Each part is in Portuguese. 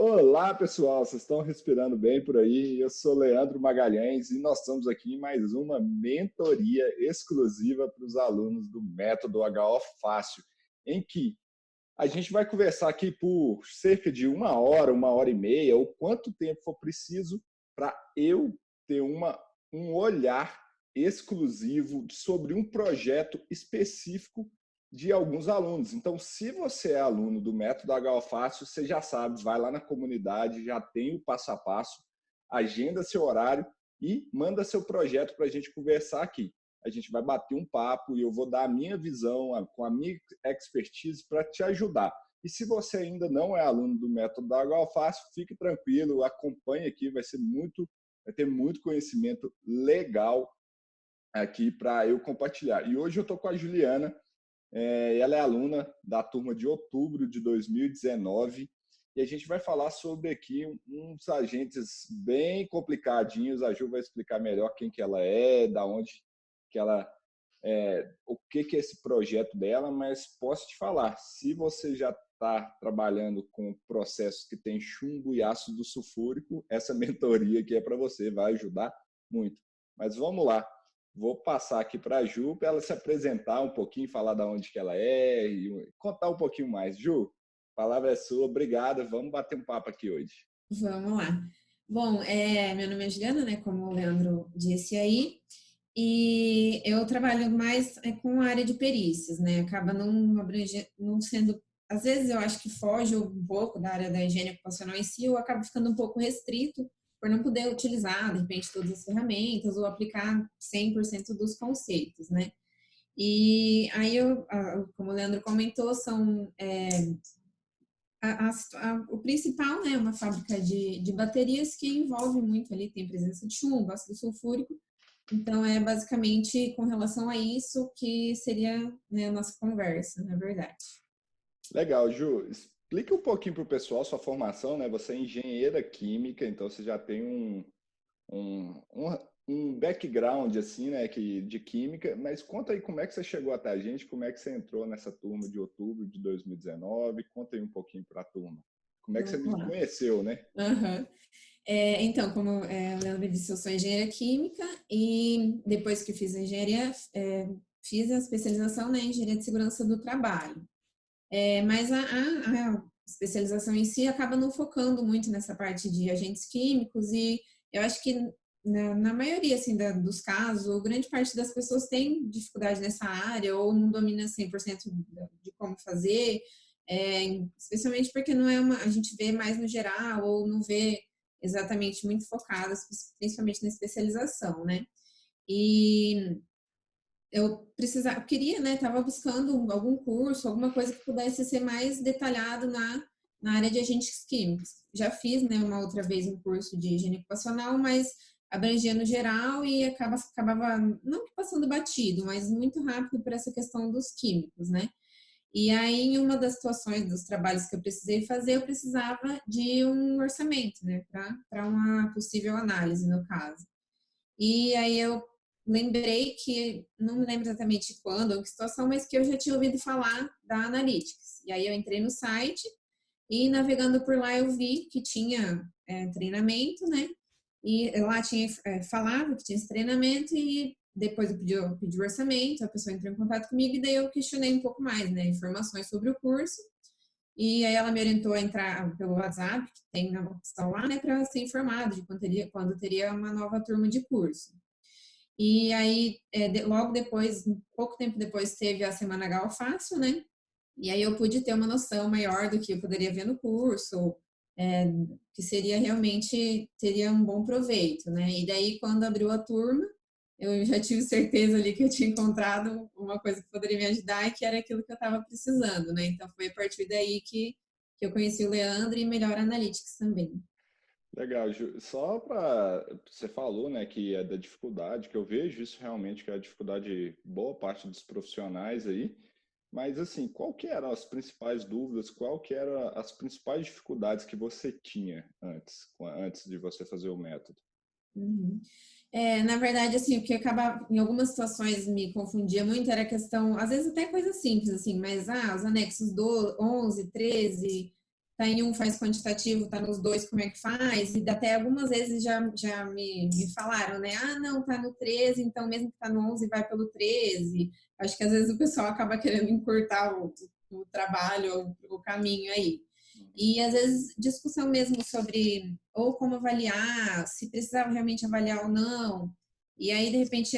Olá, pessoal, vocês estão respirando bem por aí? Eu sou Leandro Magalhães e nós estamos aqui em mais uma mentoria exclusiva para os alunos do Método HO Fácil, em que a gente vai conversar aqui por cerca de uma hora e meia, ou quanto tempo for preciso para eu ter um olhar exclusivo sobre um projeto específico de alguns alunos. Então, se você é aluno do Método HO Fácil, você já sabe, vai lá na comunidade, já tem o passo a passo, agenda seu horário e manda seu projeto para a gente conversar aqui. A gente vai bater um papo e eu vou dar a minha visão, com a minha expertise para te ajudar. E se você ainda não é aluno do Método HO Fácil, fique tranquilo, acompanhe aqui, vai ter muito conhecimento legal aqui para eu compartilhar. E hoje eu estou com a Juliana. Ela é aluna da turma de outubro de 2019 e a gente vai falar sobre aqui uns agentes bem complicadinhos. A Ju vai explicar melhor quem que ela é, da onde que ela o que é esse projeto dela, mas posso te falar, se você já está trabalhando com processos que tem chumbo e ácido sulfúrico, essa mentoria aqui é para você, vai ajudar muito. Mas vamos lá. Vou passar aqui para a Ju, para ela se apresentar um pouquinho, falar de onde que ela é e contar um pouquinho mais. Ju, a palavra é sua, obrigada. Vamos bater um papo aqui hoje. Vamos lá. Bom, meu nome é Juliana, né, como o Leandro disse aí, e eu trabalho mais com a área de perícias, né, acaba não sendo, às vezes eu acho que foge um pouco da área da higiene ocupacional em si, eu acabo ficando um pouco restrito por não poder utilizar, de repente, todas as ferramentas ou aplicar 100% dos conceitos, né. E aí, como o Leandro comentou, o principal, né, é uma fábrica de baterias que envolve muito ali, tem presença de chumbo, ácido sulfúrico, então é basicamente com relação a isso que seria, né, a nossa conversa, na verdade. Legal, Ju. Explica um pouquinho para o pessoal sua formação, né? Você é engenheira química, então você já tem um, um, um background assim, né, de química, mas conta aí como é que você chegou até a gente, como é que você entrou nessa turma de outubro de 2019, conta aí um pouquinho para a turma. Como é que você Vamos me lá. conheceu, né? Uhum. Então, como o Leandro disse, eu sou engenheira química e depois que fiz a engenharia, fiz a especialização na engenharia de segurança do trabalho. Mas a especialização em si acaba não focando muito nessa parte de agentes químicos e eu acho que na maioria assim, dos casos, ou grande parte das pessoas tem dificuldade nessa área ou não domina 100% de como fazer, especialmente porque não é a gente vê mais no geral ou não vê exatamente muito focadas, principalmente na especialização, né? E eu queria, né, estava buscando algum curso, alguma coisa que pudesse ser mais detalhado na área de agentes químicos. Já fiz, né, uma outra vez um curso de higiene ocupacional, mas abrangia no geral e acabava não que passando batido, mas muito rápido por essa questão dos químicos, né? E aí, em uma das situações dos trabalhos que eu precisei fazer, eu precisava de um orçamento, né, para uma possível análise, no caso. E aí eu lembrei que, não me lembro exatamente quando ou que situação, mas que eu já tinha ouvido falar da Analytics. E aí eu entrei no site e navegando por lá eu vi que tinha treinamento, né? E lá tinha falava que tinha esse treinamento e depois eu pedi o orçamento, a pessoa entrou em contato comigo e daí eu questionei um pouco mais, né? Informações sobre o curso. E aí ela me orientou a entrar pelo WhatsApp, que tem na opção lá, né, para ser informado de quando teria uma nova turma de curso. E aí, logo depois, um pouco tempo depois, teve a Semana HO Fácil, né? E aí eu pude ter uma noção maior do que eu poderia ver no curso, é, que seria realmente, teria um bom proveito, né? E daí, quando abriu a turma, eu já tive certeza ali que eu tinha encontrado uma coisa que poderia me ajudar e que era aquilo que eu estava precisando, né? Então, foi a partir daí que eu conheci o Leandro e Melhor Analytics também. Legal, Ju. Só para você falou, né, que é da dificuldade, que eu vejo isso realmente que é a dificuldade de boa parte dos profissionais aí. Mas assim, qual que eram as principais dúvidas, qual que eram as principais dificuldades que você tinha antes de você fazer o método? Uhum. Na verdade, assim, o que acaba, em algumas situações, me confundia muito era a questão, às vezes até coisa simples, assim, mas os anexos 11, 13. tá em um, faz quantitativo, tá nos dois, como é que faz? E até algumas vezes já me falaram, né? Ah, não, tá no 13, então mesmo que tá no 11, vai pelo 13. Acho que às vezes o pessoal acaba querendo encurtar o trabalho, o caminho aí. E às vezes discussão mesmo sobre ou como avaliar, se precisava realmente avaliar ou não. E aí, de repente,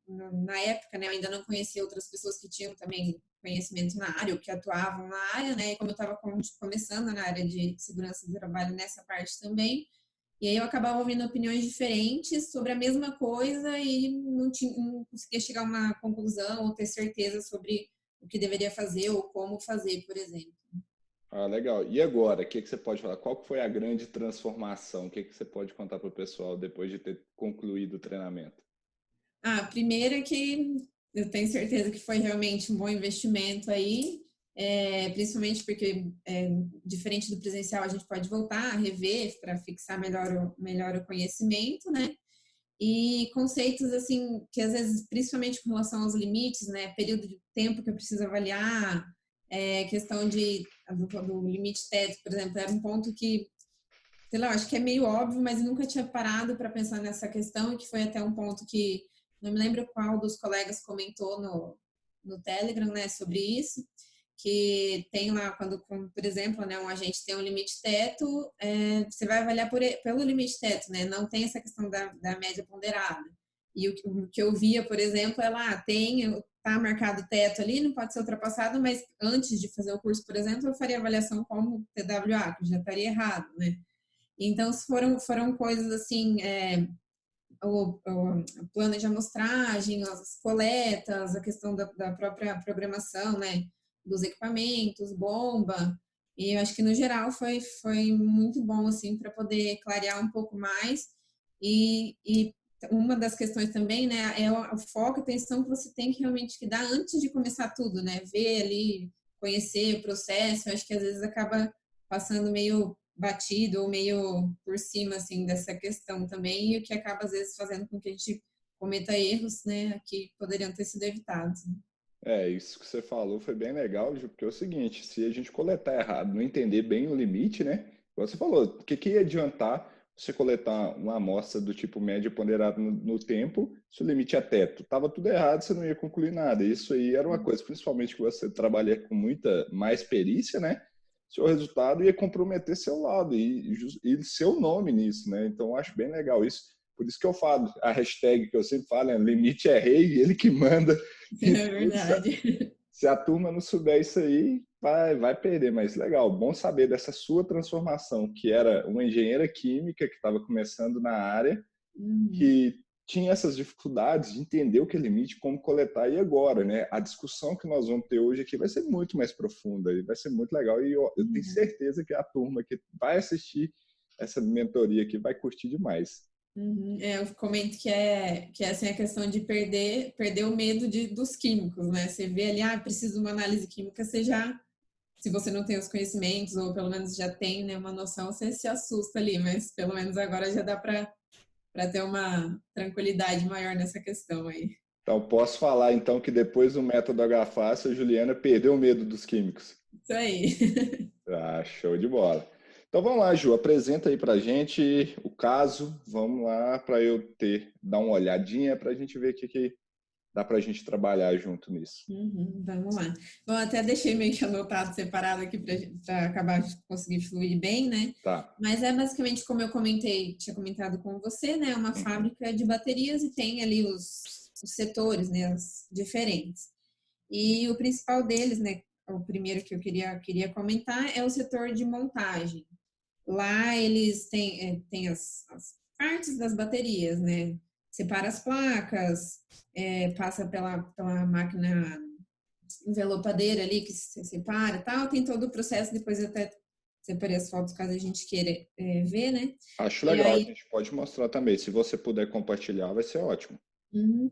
na época, né, eu ainda não conhecia outras pessoas que tinham também conhecimento na área, ou que atuavam na área, né? E como eu estava começando na área de segurança do trabalho nessa parte também, e aí eu acabava ouvindo opiniões diferentes sobre a mesma coisa e não conseguia chegar a uma conclusão ou ter certeza sobre o que deveria fazer ou como fazer, por exemplo. Ah, legal. E agora, o que que você pode falar? Qual que foi a grande transformação? O que que você pode contar para o pessoal depois de ter concluído o treinamento? Ah, primeiro é que eu tenho certeza que foi realmente um bom investimento aí, principalmente porque, diferente do presencial, a gente pode voltar a rever para fixar melhor o conhecimento, né? E conceitos, assim, que às vezes, principalmente com relação aos limites, né? Período de tempo que eu preciso avaliar, questão do limite teto, por exemplo, era um ponto que, sei lá, acho que é meio óbvio, mas eu nunca tinha parado para pensar nessa questão, e que foi até um ponto que não me lembro qual dos colegas comentou no Telegram, né, sobre isso, que tem lá, por exemplo, né, um agente tem um limite teto, você vai avaliar pelo limite teto, né, não tem essa questão da média ponderada. E o que eu via, por exemplo, é lá, tá marcado teto ali, não pode ser ultrapassado, mas antes de fazer o curso, por exemplo, eu faria avaliação como TWA, que já estaria errado, né? Então, foram coisas assim, o plano de amostragem, as coletas, a questão da própria programação, né, dos equipamentos, bomba, e eu acho que no geral foi muito bom, assim, para poder clarear um pouco mais, e uma das questões também, né, é o foco e atenção que você tem que realmente que dar antes de começar tudo, né, ver ali, conhecer o processo, eu acho que às vezes acaba passando meio batido ou meio por cima assim dessa questão também, e o que acaba às vezes fazendo com que a gente cometa erros, né, que poderiam ter sido evitados. É, isso que você falou foi bem legal, Ju, porque é o seguinte, se a gente coletar errado, não entender bem o limite, né? Como você falou, o que que ia adiantar você coletar uma amostra do tipo média ponderada no tempo, se o limite é teto? Tava tudo errado, você não ia concluir nada. Isso aí era uma coisa, principalmente que você trabalha com muita mais perícia, né? Seu resultado ia comprometer seu lado e seu nome nisso, né? Então, eu acho bem legal isso. Por isso que eu falo, a hashtag que eu sempre falo é limite é rei, ele que manda. É Então, verdade. se a turma não souber isso aí, vai perder. Mas legal, bom saber dessa sua transformação, que era uma engenheira química que estava começando na área, Uhum, que tinha essas dificuldades de entender o que é limite, como coletar. E agora, né? A discussão que nós vamos ter hoje aqui vai ser muito mais profunda e vai ser muito legal. E eu tenho uhum, certeza que a turma que vai assistir essa mentoria aqui vai curtir demais. uhum. Eu comento que é assim, a questão de perder o medo dos químicos, né? Você vê ali, preciso de uma análise química, se você não tem os conhecimentos, ou pelo menos já tem, né, uma noção, você se assusta ali, mas pelo menos agora já dá para ter uma tranquilidade maior nessa questão aí. Então, posso falar então que depois do método H-Fácil, a Juliana perdeu o medo dos químicos. Isso aí. Ah, show de bola. Então vamos lá, Ju, apresenta aí pra gente o caso. Vamos lá para dar uma olhadinha para a gente ver o que dá para a gente trabalhar junto nisso. Uhum, vamos lá. Bom, até deixei meio que anotado, separado aqui para acabar de conseguir fluir bem, né? Tá. Mas é basicamente como eu tinha comentado com você, né? Uma Uhum. fábrica de baterias e tem ali os setores, né? Os diferentes. E o principal deles, né? O primeiro que eu queria comentar é o setor de montagem. Lá eles têm as partes das baterias, né? Separa as placas, passa pela máquina envelopadeira ali que se separa e tal. Tem todo o processo, depois eu até separei as fotos caso a gente queira ver, né? Acho E legal, a aí, gente pode mostrar também. Se você puder compartilhar, vai ser ótimo.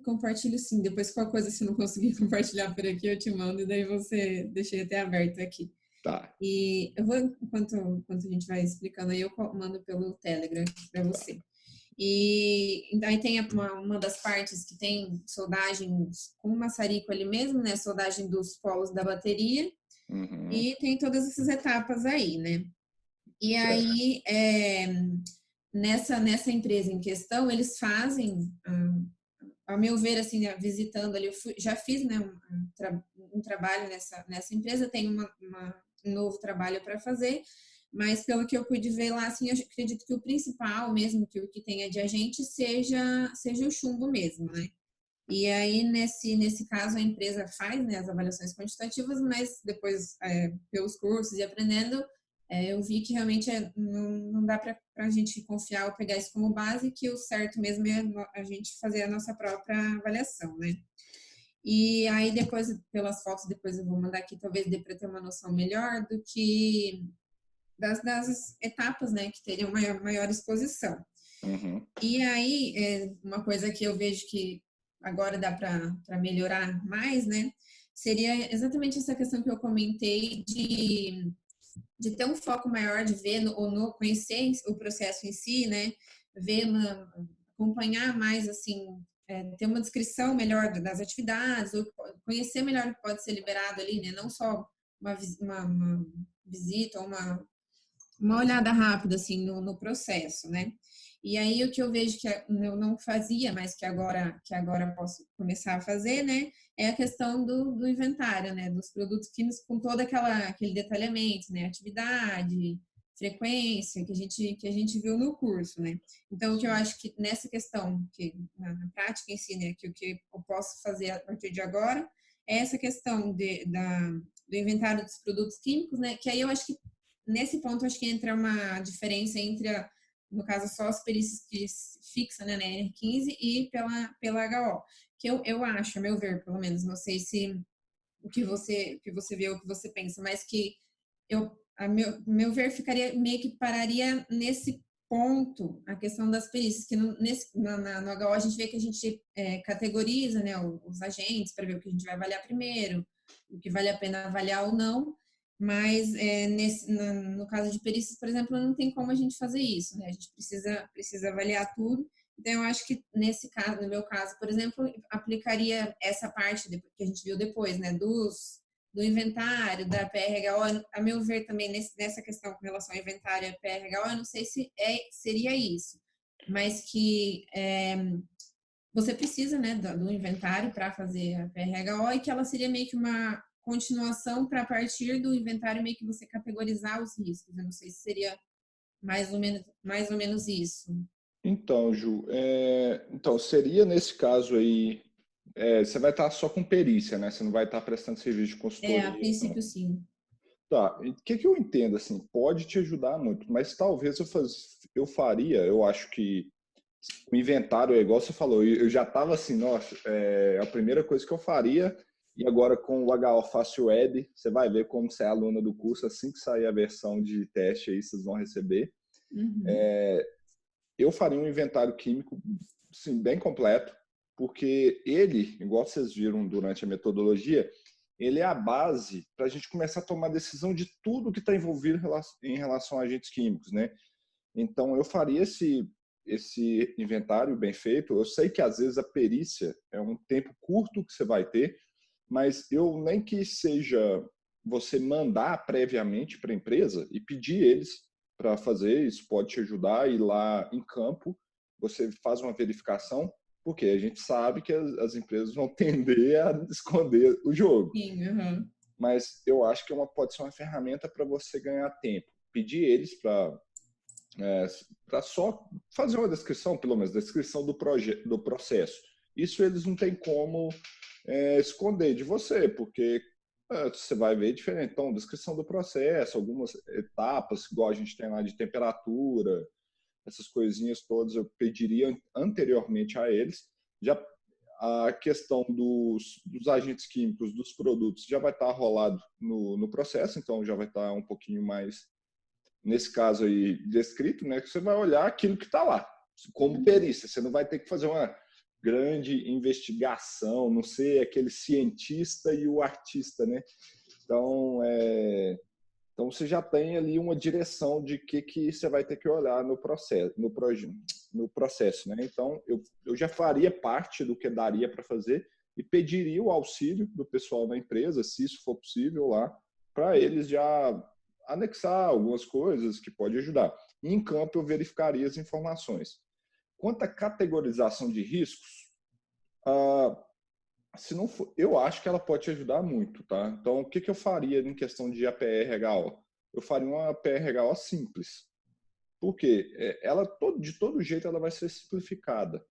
compartilho sim. Depois, qualquer coisa, se não conseguir compartilhar por aqui, eu te mando e daí você deixei até aberto aqui. Tá, E eu vou, enquanto a gente vai explicando aí, eu mando pelo Telegram para tá. você. E aí tem uma das partes que tem soldagem com maçarico ali mesmo, né? Soldagem dos polos da bateria. Uhum. E tem todas essas etapas aí, né? E Certo. aí, nessa empresa em questão, eles fazem, ao meu ver, assim, né, visitando ali, já fiz, né, um trabalho nessa empresa, tenho um novo trabalho para fazer, mas pelo que eu pude ver lá, assim, eu acredito que o principal mesmo, que o que tenha de agente, seja o chumbo mesmo, né? E aí, nesse caso, a empresa faz, né, as avaliações quantitativas, mas depois, pelos cursos e aprendendo, eu vi que realmente não dá para a gente confiar ou pegar isso como base, que o certo mesmo é a gente fazer a nossa própria avaliação, né? E aí, depois, pelas fotos, depois eu vou mandar aqui, talvez dê para ter uma noção melhor do que das etapas, né, que teriam maior exposição. Uhum. E aí, uma coisa que eu vejo que agora dá para melhorar mais, né? Seria exatamente essa questão que eu comentei de ter um foco maior de ver ou no conhecer o processo em si, né? Ver acompanhar mais assim, ter uma descrição melhor das atividades, ou conhecer melhor o que pode ser liberado ali, né? Não só uma visita ou uma olhada rápida assim no processo, né? E aí o que eu vejo que eu não fazia, mas que agora posso começar a fazer, né? É a questão do inventário, né? Dos produtos químicos com todo aquele detalhamento, né? Atividade, frequência que a gente viu no curso, né? Então o que eu acho que nessa questão que na prática em si, né? Que o que eu posso fazer a partir de agora é essa questão do inventário dos produtos químicos, né? Que aí eu acho que nesse ponto, acho que entra uma diferença entre, no caso, só as perícias que fixa, né, na NR15 e pela HO, que eu acho, a meu ver, pelo menos, não sei se o que você vê ou o que você pensa, mas que a meu ver, ficaria meio que pararia nesse ponto a questão das perícias, que no HO a gente vê que a gente categoriza, né, os agentes para ver o que a gente vai avaliar primeiro, o que vale a pena avaliar ou não, mas no caso de perícias, por exemplo, não tem como a gente fazer isso, né? A gente precisa avaliar tudo. Então, eu acho que nesse caso, no meu caso, por exemplo, aplicaria essa parte que a gente viu depois, né? Do inventário, da PRHO, a meu ver também nessa questão com relação ao inventário e PRHO, eu não sei se seria isso, mas que você precisa, né, do inventário para fazer a PRHO e que ela seria meio que uma continuação para a partir do inventário meio que você categorizar os riscos. Eu não sei se seria mais ou menos isso. Então, Ju, então seria nesse caso aí, você vai estar só com perícia, né? Você não vai estar prestando serviço de A consultoria, não. princípio, sim. Tá, e o que eu entendo, assim, pode te ajudar muito, mas talvez eu faria, eu acho que o inventário é igual você falou, eu já estava assim, nossa, a primeira coisa que eu faria, e agora com o HO Fácil Web, você vai ver como você é aluna do curso, assim que sair a versão de teste aí, vocês vão receber. Uhum. Eu faria um inventário químico, sim, bem completo, porque ele, igual vocês viram durante a metodologia, ele é a base para a gente começar a tomar decisão de tudo que está envolvido em relação a agentes químicos, né? Então, eu faria esse inventário bem feito. Eu sei que às vezes a perícia é um tempo curto que você vai ter, mas eu nem que seja você mandar previamente para a empresa e pedir eles para fazer, isso pode te ajudar, ir lá em campo, você faz uma verificação, porque a gente sabe que as empresas vão tender a esconder o jogo. Sim, uhum. Mas eu acho que pode ser uma ferramenta para você ganhar tempo. Pedir eles para só fazer uma descrição, pelo menos, descrição do processo. Isso eles não têm como esconder de você, porque você vai ver diferente. Então, descrição do processo, algumas etapas, igual a gente tem lá de temperatura, essas coisinhas todas eu pediria anteriormente a eles. Já a questão dos agentes químicos, dos produtos, já vai estar rolado no processo, então já vai estar um pouquinho mais, nesse caso aí, descrito, né? Que você vai olhar aquilo que está lá, como perícia. Você não vai ter que fazer uma grande investigação, não ser aquele cientista e o artista, né? Então, você já tem ali uma direção de que você vai ter que olhar no processo, no processo, né? Então, eu já faria parte do que daria para fazer e pediria o auxílio do pessoal da empresa, se isso for possível lá, para eles já anexar algumas coisas que pode ajudar. E em campo eu verificaria as informações. Quanto à categorização de riscos, se não for, eu acho que ela pode te ajudar muito, tá? Então, o que eu faria em questão de APR-HO? Eu faria uma APR-HO simples. Por quê? Ela, de todo jeito, ela vai ser simplificada.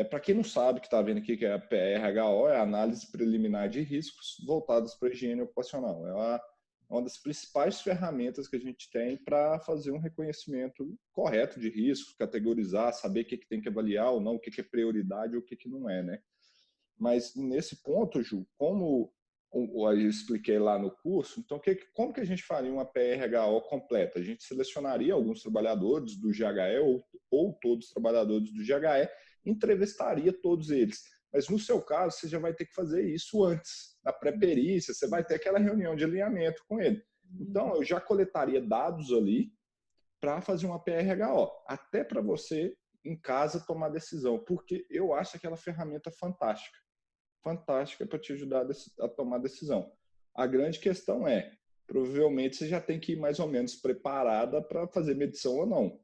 Para quem não sabe, que está vendo aqui que é a APR-HO, é a análise preliminar de riscos voltados para a higiene ocupacional. É uma das principais ferramentas que a gente tem para fazer um reconhecimento correto de riscos, categorizar, saber o que tem que avaliar ou não, o que é prioridade ou o que não é, né? Mas nesse ponto, Ju, como eu expliquei lá no curso, então como que a gente faria uma PRHO completa? A gente selecionaria alguns trabalhadores do GHE ou todos os trabalhadores do GHE, entrevistaria todos eles. Mas no seu caso, você já vai ter que fazer isso antes, na pré-perícia, você vai ter aquela reunião de alinhamento com ele. Então, eu já coletaria dados ali para fazer uma PRHO, até para você em casa tomar decisão, porque eu acho aquela ferramenta fantástica para te ajudar a tomar decisão. A grande questão é, provavelmente você já tem que ir mais ou menos preparada para fazer medição ou não.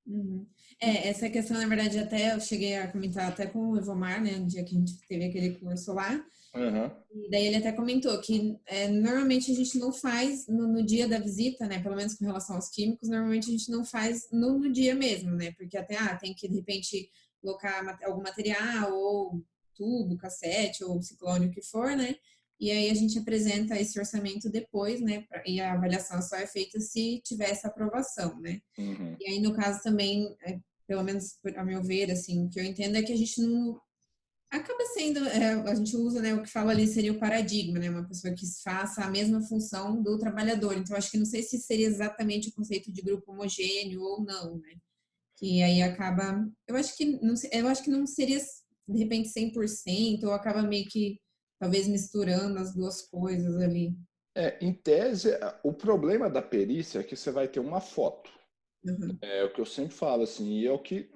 Uhum. Essa questão, na verdade, até eu cheguei a comentar até com o Evomar, né, no dia que a gente teve aquele curso lá, e daí ele até comentou que normalmente a gente não faz no dia da visita, né, pelo menos com relação aos químicos, normalmente a gente não faz no dia mesmo, né, porque até tem que, de repente, colocar algum material, ou tubo, cassete, ou ciclone, o que for, né, e aí a gente apresenta esse orçamento depois, né, e a avaliação só é feita se tiver essa aprovação, né. Uhum. E aí, no caso também, pelo menos a meu ver, assim, o que eu entendo é que a gente não acaba sendo, a gente usa, né, o que fala ali seria o paradigma, né, uma pessoa que faça a mesma função do trabalhador. Então, acho que não sei se seria exatamente o conceito de grupo homogêneo ou não, né, que aí acaba, eu acho que não seria de repente 100% ou acaba meio que talvez misturando as duas coisas ali. Em tese, o problema da perícia é que você vai ter uma foto. Uhum. É o que eu sempre falo, assim, e é o que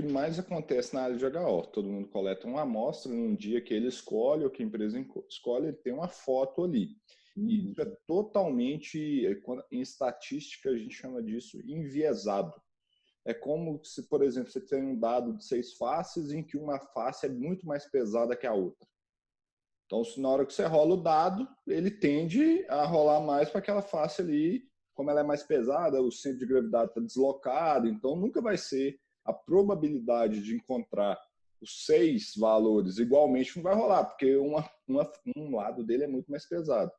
mais acontece na área de HO. Todo mundo coleta uma amostra num dia que ele escolhe, ou que a empresa escolhe, ele tem uma foto ali. E Uhum. isso é totalmente, em estatística, a gente chama disso enviesado. É como se, por exemplo, você tem um dado de 6 faces em que uma face é muito mais pesada que a outra. Então, na hora que você rola o dado, ele tende a rolar mais para aquela face ali, como ela é mais pesada, o centro de gravidade está deslocado, então nunca vai ser a probabilidade de encontrar os 6 valores igualmente não vai rolar, porque um lado dele é muito mais pesado.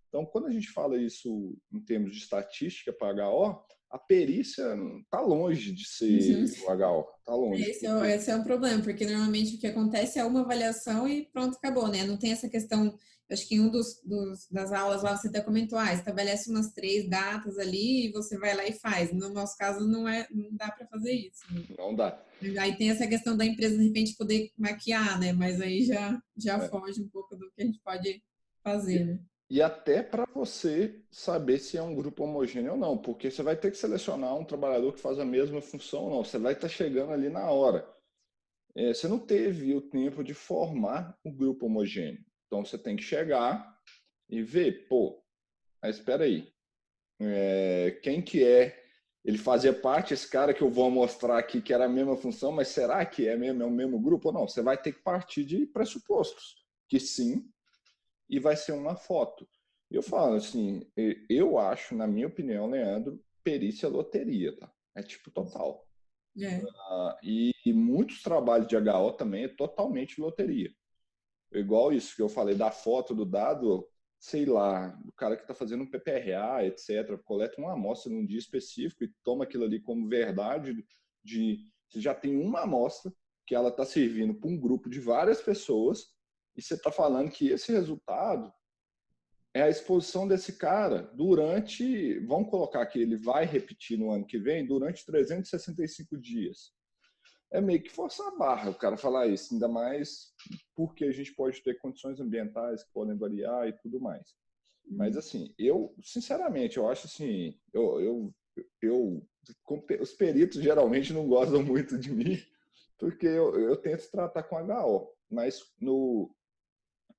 Então, quando a gente fala isso em termos de estatística para HO, a perícia está longe de Uhum. ser o HO, está longe. Esse é um problema, porque normalmente o que acontece é uma avaliação e pronto, acabou, né? Não tem essa questão, acho que em um das aulas lá você até comentou, estabelece umas 3 datas ali e você vai lá e faz. No nosso caso, não dá para fazer isso, né? Não dá. Aí tem essa questão da empresa, de repente, poder maquiar, né? Mas aí já É. foge um pouco do que a gente pode fazer, né? E até para você saber se é um grupo homogêneo ou não, porque você vai ter que selecionar um trabalhador que faz a mesma função ou não. Você vai estar chegando ali na hora. Você não teve o tempo de formar um grupo homogêneo. Então você tem que chegar e ver, pô, mas espera aí, quem que é? Ele fazia parte, esse cara que eu vou mostrar aqui que era a mesma função, mas será que é o mesmo grupo ou não? Você vai ter que partir de pressupostos, que sim, e vai ser uma foto. Eu falo assim, eu acho, na minha opinião, Leandro, perícia é loteria, tá? É tipo total. É. E muitos trabalhos de HO também é totalmente loteria. Igual isso que eu falei da foto do dado, sei lá, o cara que está fazendo um PPRA, etc., coleta uma amostra num dia específico e toma aquilo ali como verdade você já tem uma amostra que ela está servindo para um grupo de várias pessoas e você está falando que esse resultado é a exposição desse cara durante, vamos colocar que ele vai repetir no ano que vem, durante 365 dias. É meio que forçar a barra o cara falar isso, ainda mais porque a gente pode ter condições ambientais que podem variar e tudo mais. Mas assim, sinceramente, eu acho assim, os peritos geralmente não gostam muito de mim, porque eu tento tratar com HO, mas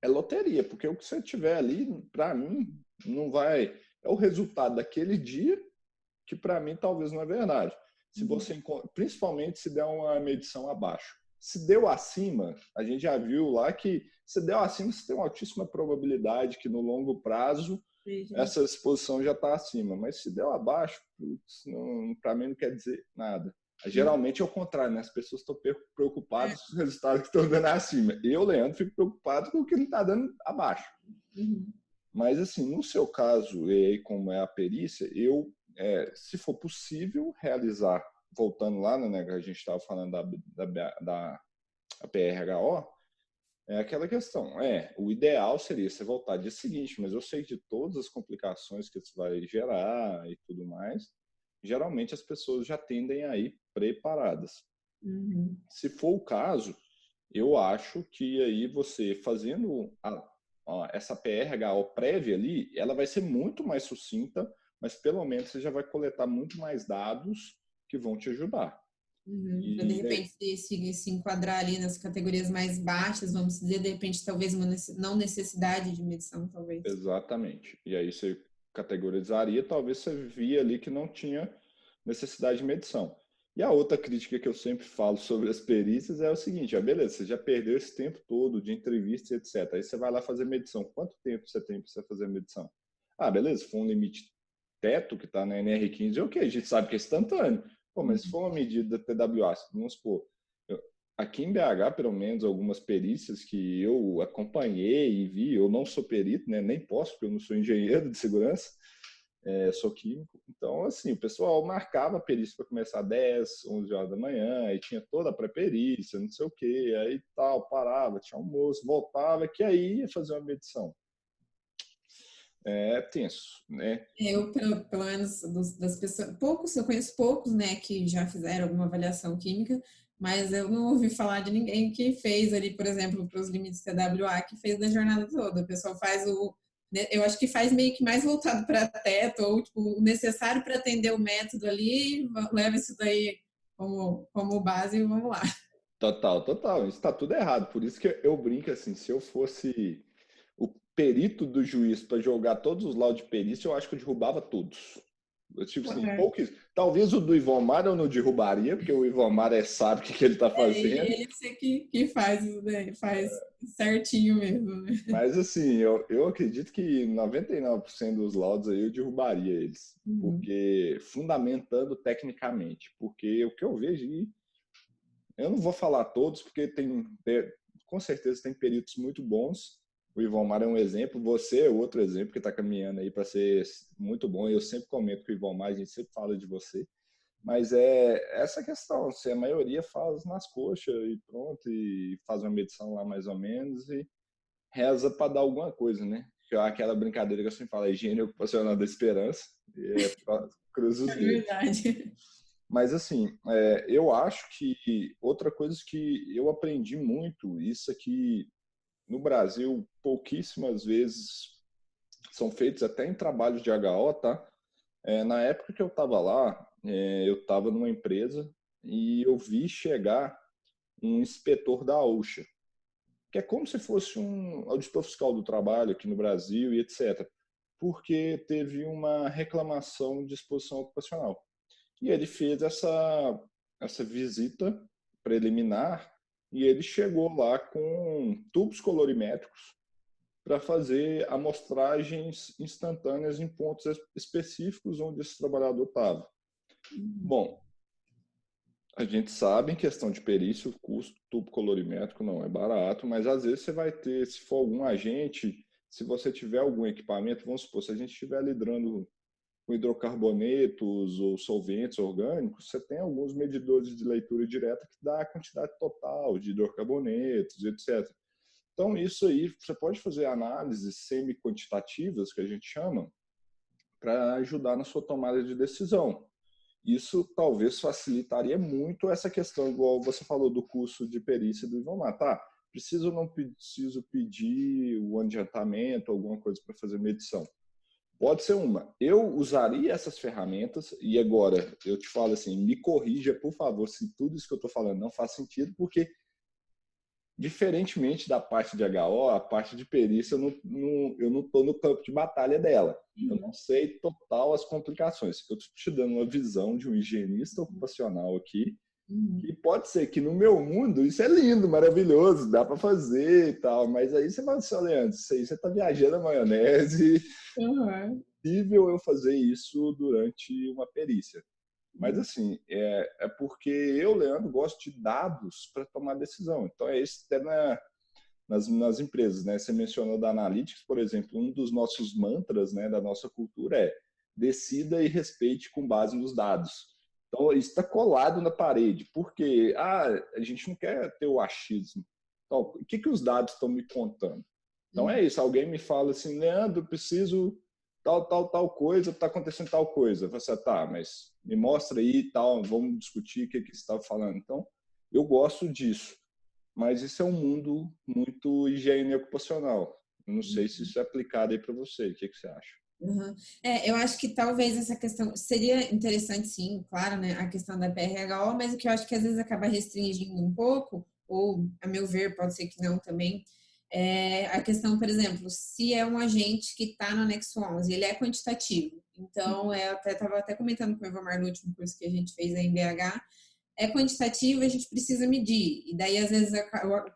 é loteria, porque o que você tiver ali, para mim, Não vai... É o resultado daquele dia que, para mim, talvez não é verdade. Se você, principalmente se der uma medição abaixo. Se deu acima, a gente já viu lá que se deu acima, você tem uma altíssima probabilidade que no longo prazo essa exposição já está acima. Mas se deu abaixo, para mim não quer dizer nada. Geralmente é o contrário, né? As pessoas estão preocupadas com os resultados que estão dando acima. Eu, Leandro, fico preocupado com o que não está dando abaixo. Mas, assim, no seu caso, e aí como é a perícia, se for possível realizar, voltando lá, né, que a gente estava falando da PRHO, é aquela questão. O ideal seria você voltar dia seguinte, mas eu sei de todas as complicações que isso vai gerar e tudo mais. Geralmente as pessoas já tendem a ir preparadas. Se for o caso, eu acho que aí você fazendo essa PRHO prévia ali, ela vai ser muito mais sucinta, mas pelo menos você já vai coletar muito mais dados que vão te ajudar. Para, de repente, se enquadrar ali nas categorias mais baixas, vamos dizer, de repente, talvez uma não necessidade de medição, talvez. Exatamente. E aí você categorizaria, talvez você via ali que não tinha necessidade de medição. E a outra crítica que eu sempre falo sobre as perícias é o seguinte, beleza, você já perdeu esse tempo todo de entrevista e etc. Aí você vai lá fazer medição. Quanto tempo você tem para você fazer medição? Beleza, foi um limite teto que está na NR15, ok, a gente sabe que é instantâneo. Pô, mas se for uma medida da TWA, vamos supor, aqui em BH, pelo menos, algumas perícias que eu acompanhei e vi, eu não sou perito, né, nem posso, porque eu não sou engenheiro de segurança, sou químico. Então, assim, o pessoal marcava a perícia para começar às 10, 11 horas da manhã, aí tinha toda a pré-perícia, não sei o quê, aí tal, parava, tinha almoço, voltava, que aí ia fazer uma medição. É tenso, né? Eu, pelo menos, das pessoas, eu conheço poucos, né, que já fizeram alguma avaliação química, mas eu não ouvi falar de ninguém que fez ali, por exemplo, para os limites TWA, que fez na jornada toda. O pessoal faz eu acho que faz meio que mais voltado para teto, ou tipo, o necessário para atender o método ali, leva isso daí como base e vamos lá. Total. Isso está tudo errado. Por isso que eu brinco assim, se eu fosse o perito do juiz para jogar todos os laudos de perícia, eu acho que eu derrubava todos. Tipo assim, poucos. Talvez o do Ivomar eu não derrubaria, porque o Ivomar sabe o que ele está fazendo. Ele sei que faz isso daí, faz certinho mesmo, né? Mas assim, eu acredito que 99% dos laudos aí eu derrubaria eles. Porque, fundamentando tecnicamente. Porque o que eu vejo aí, eu não vou falar todos, porque com certeza tem peritos muito bons. O Ivomar é um exemplo, você é outro exemplo que está caminhando aí para ser muito bom. Eu sempre comento com o Ivomar, a gente sempre fala de você. Mas essa questão, se a maioria faz nas coxas e pronto, e faz uma medição lá mais ou menos e reza para dar alguma coisa, né? Aquela brincadeira que eu sempre falo, a higiene ocupacional da esperança, e cruza os dedos. Verdade. Mas, assim, eu acho que outra coisa que eu aprendi muito, isso aqui no Brasil, pouquíssimas vezes são feitos até em trabalhos de HO, tá? Na época que eu estava lá, eu estava numa empresa e eu vi chegar um inspetor da OSHA, que é como se fosse um auditor fiscal do trabalho aqui no Brasil e etc., porque teve uma reclamação de exposição ocupacional. E ele fez essa visita preliminar e ele chegou lá com tubos colorimétricos para fazer amostragens instantâneas em pontos específicos onde esse trabalhador estava. Bom, a gente sabe, em questão de perícia, o custo do tubo colorimétrico não é barato, mas às vezes você vai ter, se for algum agente, se você tiver algum equipamento, vamos supor, se a gente estiver lidrando com hidrocarbonetos ou solventes orgânicos, você tem alguns medidores de leitura direta que dá a quantidade total de hidrocarbonetos, etc. Então, isso aí, você pode fazer análises semi-quantitativas, que a gente chama, para ajudar na sua tomada de decisão. Isso talvez facilitaria muito essa questão, igual você falou do curso de perícia do Ivomar. Tá, preciso ou não preciso pedir o adiantamento, alguma coisa para fazer medição? Pode ser uma. Eu usaria essas ferramentas e agora eu te falo assim, me corrija, por favor, se tudo isso que eu estou falando não faz sentido, porque diferentemente da parte de HO, a parte de perícia, eu não estou no campo de batalha dela. Eu não sei total as complicações. Eu estou te dando uma visão de um higienista ocupacional aqui, que pode ser que no meu mundo isso é lindo, maravilhoso, dá para fazer e tal, mas aí você fala assim, Leandro, isso aí você está viajando a maionese, é possível eu fazer isso durante uma perícia. Mas, assim, é porque eu, Leandro, gosto de dados para tomar decisão. Então, é isso até nas empresas, né? Você mencionou da Analytics, por exemplo, um dos nossos mantras, né, da nossa cultura é decida e respeite com base nos dados. Então, isso está colado na parede, porque a gente não quer ter o achismo. Então, o que os dados estão me contando? Então, é isso. Alguém me fala assim, Leandro, preciso tal coisa, está acontecendo tal coisa. Você, tá, mas me mostra aí tal, vamos discutir o que você estava falando. Então, eu gosto disso. Mas isso é um mundo muito higiene ocupacional. Eu não sei se isso é aplicado aí para você. O que você acha? Uhum. Eu acho que talvez essa questão seria interessante, sim, claro, né, a questão da PRHO, mas o que eu acho que às vezes acaba restringindo um pouco, ou a meu ver, pode ser que não também, é a questão, por exemplo, se é um agente que está no anexo 11, ele é quantitativo. Então, eu estava até comentando com o Evomar no último curso que a gente fez aí em BH, é quantitativo, a gente precisa medir. E daí, às vezes,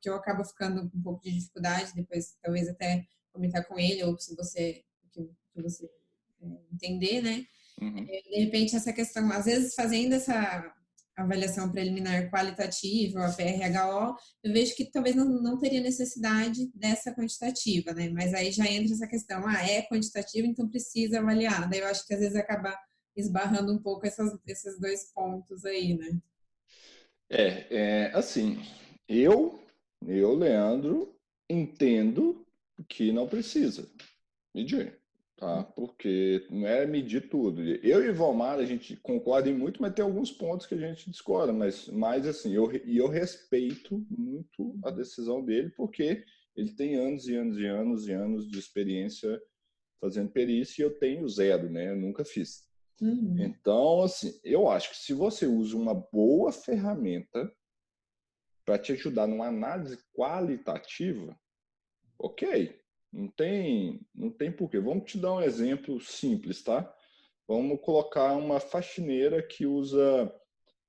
que eu acabo ficando com um pouco de dificuldade, depois talvez até comentar com ele, ou se você que você entender, né? Uhum. De repente, essa questão, às vezes, fazendo essa avaliação preliminar qualitativa, a PRHO, eu vejo que talvez não teria necessidade dessa quantitativa, né? Mas aí já entra essa questão, é quantitativo, então precisa avaliar. Daí eu acho que às vezes acaba esbarrando um pouco esses dois pontos aí, né? Assim, eu, Leandro, entendo que não precisa medir, tá? Porque não é medir tudo. Eu e o Valmar, a gente concorda em muito, mas tem alguns pontos que a gente discorda, mas assim, eu respeito muito a decisão dele, porque ele tem anos e anos e anos e anos de experiência fazendo perícia e eu tenho zero, né? Eu nunca fiz. Então, assim, eu acho que se você usa uma boa ferramenta para te ajudar numa análise qualitativa, ok, não tem porquê. Vamos te dar um exemplo simples, tá? Vamos colocar uma faxineira que usa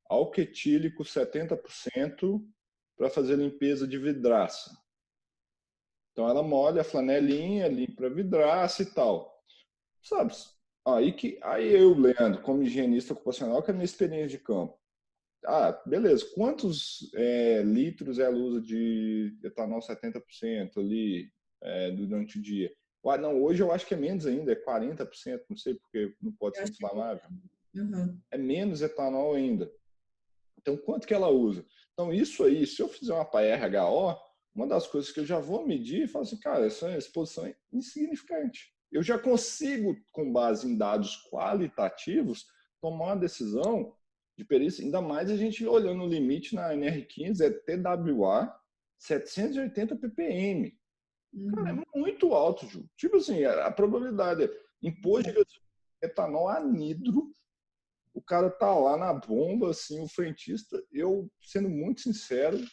álcool etílico 70% para fazer limpeza de vidraça. Então ela molha a flanelinha, limpa a vidraça e tal. Sabe? Aí eu, Leandro, como higienista ocupacional, que é a minha experiência de campo. Beleza. Quantos litros ela usa de etanol 70% ali durante o dia? Não, hoje eu acho que é menos ainda, é 40%, não sei porque não pode Eu ser acho que inflamável. uhum. É menos etanol ainda. Então, quanto que ela usa? Então, isso aí, se eu fizer uma PRHO, uma das coisas que eu já vou medir e falar assim, cara, essa exposição é insignificante. Eu já consigo, com base em dados qualitativos, tomar uma decisão de perícia, ainda mais a gente olhando o limite na NR15, é TWA 780 ppm. Cara, é muito alto, Ju. Tipo assim, a probabilidade é imposto de etanol anidro, o cara tá lá na bomba, assim, o frentista. Eu, sendo muito sincero,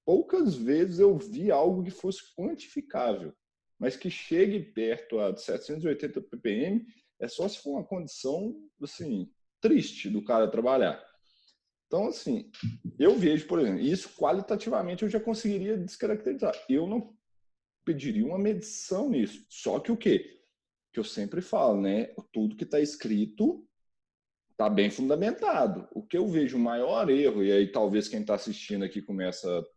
poucas vezes eu vi algo que fosse quantificável, mas que chegue perto a 780 ppm é só se for uma condição, assim, triste do cara trabalhar. Então, assim, eu vejo, por exemplo, isso qualitativamente eu já conseguiria descaracterizar. Eu não pediria uma medição nisso. Só que o quê? Que eu sempre falo, né? Tudo que está escrito está bem fundamentado. O que eu vejo o maior erro, e aí talvez quem está assistindo aqui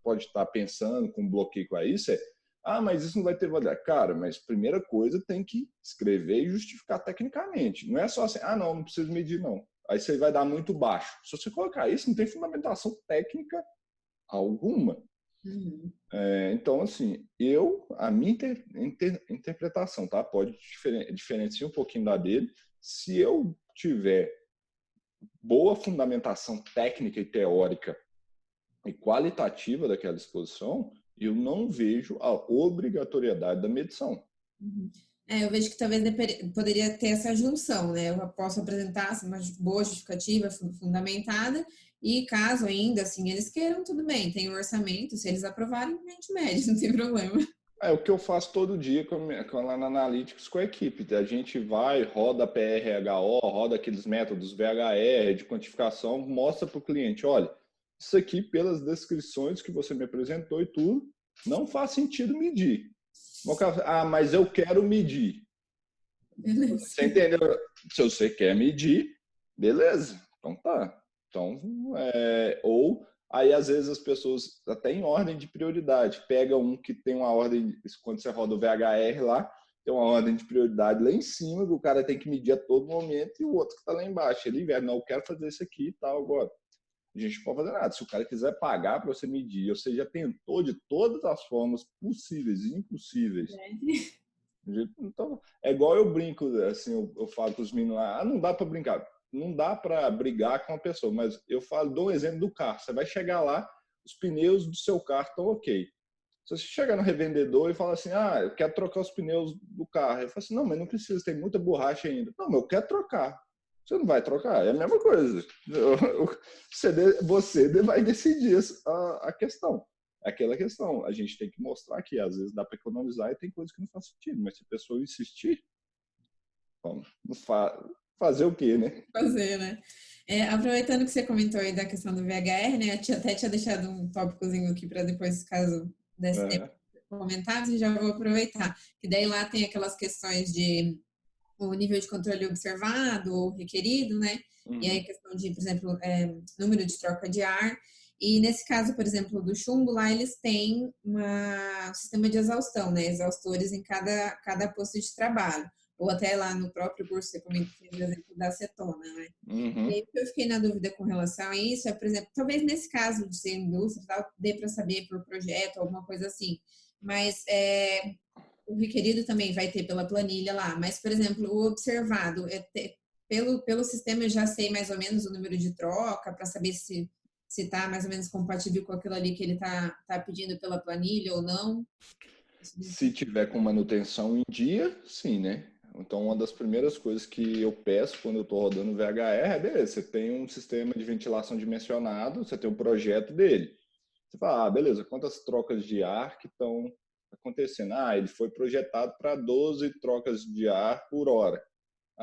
pode estar pensando com bloqueio com isso, mas isso não vai ter validade. Cara, mas primeira coisa tem que escrever e justificar tecnicamente. Não é só assim, não preciso medir, não. Aí você vai dar muito baixo. Se você colocar isso, não tem fundamentação técnica alguma. Então, assim, a minha interpretação, tá? Pode diferenciar um pouquinho da dele. Se eu tiver boa fundamentação técnica e teórica e qualitativa daquela exposição, eu não vejo a obrigatoriedade da medição. Eu vejo que talvez poderia ter essa junção, né? Eu posso apresentar assim, uma boa justificativa fundamentada e caso ainda assim eles queiram, tudo bem, tem o orçamento, se eles aprovarem, a gente mede, não tem problema. É o que eu faço todo dia lá na Analytics com a equipe. A gente vai, roda PRHO, roda aqueles métodos VHR de quantificação, mostra para o cliente, olha, isso aqui pelas descrições que você me apresentou e tudo, não faz sentido medir. Ah, mas eu quero medir. Beleza. Você entendeu? Se você quer medir, beleza. Então tá. Então, ou aí às vezes as pessoas, até em ordem de prioridade, pega um que tem uma ordem, quando você roda o VHR lá, tem uma ordem de prioridade lá em cima, que o cara tem que medir a todo momento, e o outro que está lá embaixo. Ele inverte, não, eu quero fazer isso aqui e tal agora. A gente não pode fazer nada. Se o cara quiser pagar para você medir, você já tentou de todas as formas possíveis e impossíveis. Então, é igual eu brinco, assim, eu falo para os meninos lá, não dá para brincar, não dá para brigar com a pessoa, mas eu dou um exemplo do carro. Você vai chegar lá, os pneus do seu carro estão ok. Se você chegar no revendedor e falar assim, eu quero trocar os pneus do carro, ele fala assim, não, mas não precisa, tem muita borracha ainda. Não, mas eu quero trocar. Você não vai trocar, é a mesma coisa. Você vai decidir a questão. É aquela questão, a gente tem que mostrar que às vezes dá para economizar e tem coisas que não faz sentido, mas se a pessoa insistir, vamos fazer o quê, né? Fazer, né? Aproveitando que você comentou aí da questão do VHR, né? Eu até tinha deixado um tópicozinho aqui para depois, caso desse tempo comentar, e já vou aproveitar. Que daí lá tem aquelas questões de o nível de controle observado ou requerido, né? Uhum. E aí a questão de, por exemplo, número de troca de ar. E nesse caso, por exemplo, do chumbo, lá eles têm um sistema de exaustão, né? Exaustores em cada posto de trabalho. Ou até lá no próprio curso, você comentou, por exemplo, da acetona, né? Uhum. E aí, o que eu fiquei na dúvida com relação a isso é, por exemplo, talvez nesse caso de ser indústria, tal, dê para saber por projeto, alguma coisa assim. Mas o requerido também vai ter pela planilha lá. Mas, por exemplo, o observado, pelo sistema eu já sei mais ou menos o número de troca, para saber se está mais ou menos compatível com aquilo ali que ele tá pedindo pela planilha ou não. Se tiver com manutenção em dia, sim, né? Então, uma das primeiras coisas que eu peço quando eu estou rodando VHR é, beleza, você tem um sistema de ventilação dimensionado, você tem um projeto dele. Você fala, beleza, quantas trocas de ar que estão acontecendo? Ele foi projetado para 12 trocas de ar por hora.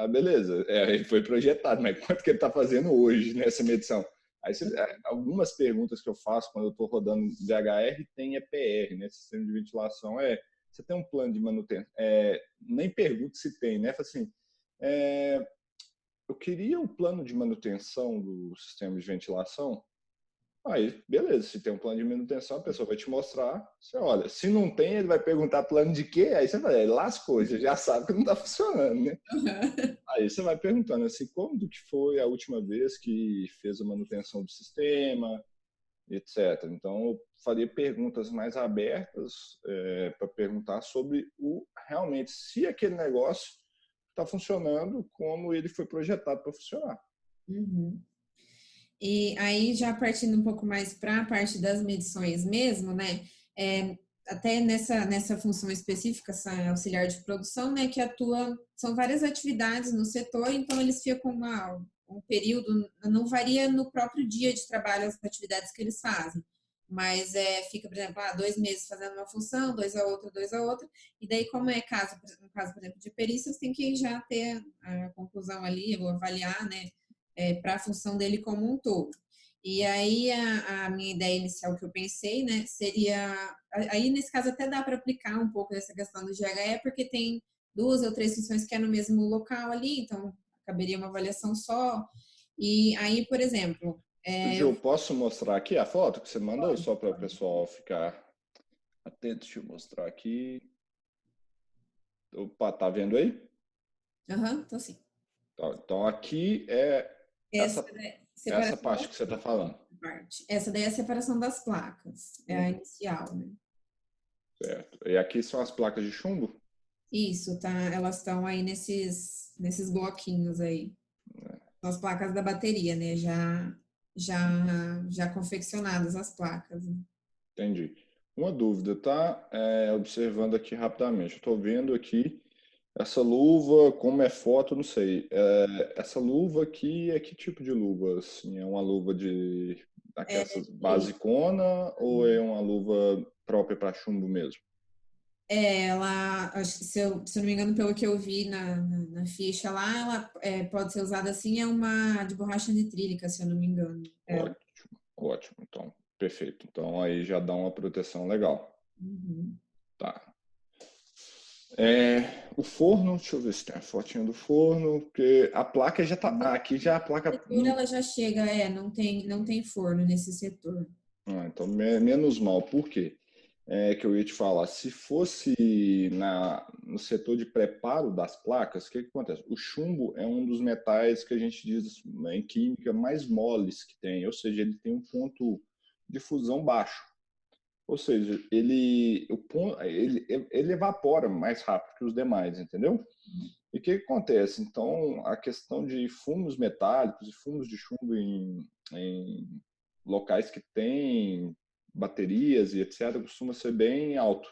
Beleza, ele foi projetado, mas quanto que ele está fazendo hoje nessa medição? Aí, algumas perguntas que eu faço quando eu estou rodando VHR tem EPR, né? Sistema de ventilação. Você tem um plano de manutenção? Nem pergunto se tem, né? Fala assim, eu queria um plano de manutenção do sistema de ventilação. Aí, beleza, se tem um plano de manutenção, a pessoa vai te mostrar. Você olha, se não tem, ele vai perguntar plano de quê? Aí você vai, lascou, você já sabe que não está funcionando, né? Aí você vai perguntando assim, como que foi a última vez que fez a manutenção do sistema, etc. Então, eu faria perguntas mais abertas para perguntar sobre realmente se aquele negócio está funcionando como ele foi projetado para funcionar. Uhum. E aí, já partindo um pouco mais para a parte das medições mesmo, né? Até nessa função específica, essa auxiliar de produção, né? Que atua, são várias atividades no setor, então eles ficam um período, não varia no próprio dia de trabalho as atividades que eles fazem, mas fica, por exemplo, 2 meses fazendo uma função, 2 a outra, 2 a outra, e daí, como no caso, por exemplo, de perícia, você tem que já ter a conclusão ali, ou avaliar, né? Para a função dele como um todo. E aí a minha ideia inicial que eu pensei, né, seria, aí nesse caso até dá para aplicar um pouco dessa questão do GHE, porque tem 2 ou 3 funções que é no mesmo local ali, então caberia uma avaliação só. E aí, por exemplo... Ju, posso mostrar aqui a foto que você mandou, só para o pessoal ficar atento? Deixa eu mostrar aqui. Opa, tá vendo aí? Tô sim. Então, aqui é essa parte que você está falando. Essa daí é a separação das placas, é a inicial, né? Certo. E aqui são as placas de chumbo? Isso, tá? Elas estão aí nesses bloquinhos aí. São as placas da bateria, né? Já confeccionadas as placas. Né? Entendi. Uma dúvida, tá? Observando aqui rapidamente. Eu estou vendo aqui Essa luva, como é foto, não sei. Essa luva aqui é que tipo de luva? Assim, é uma luva de É, aquelas basicona ou é uma luva própria para chumbo mesmo? ela, acho que se eu não me engano, pelo que eu vi na ficha lá, ela pode ser usada assim, é uma de borracha nitrílica, se eu não me engano. Ela. Ótimo, ótimo. Então, perfeito. Então aí já dá uma proteção legal. Uhum. Tá. O forno, deixa eu ver se tem a fotinha do forno, porque a placa já tá. Aqui já a placa. Setor ela já chega, não tem forno nesse setor. Então, menos mal. Por quê? Que eu ia te falar, se fosse no setor de preparo das placas, o que acontece? O chumbo é um dos metais que a gente diz em química mais moles que tem, ou seja, ele tem um ponto de fusão baixo. Ou seja, ele evapora mais rápido que os demais, entendeu? E o que acontece? Então, a questão de fumos metálicos e fumos de chumbo em locais que têm baterias e etc., costuma ser bem alto.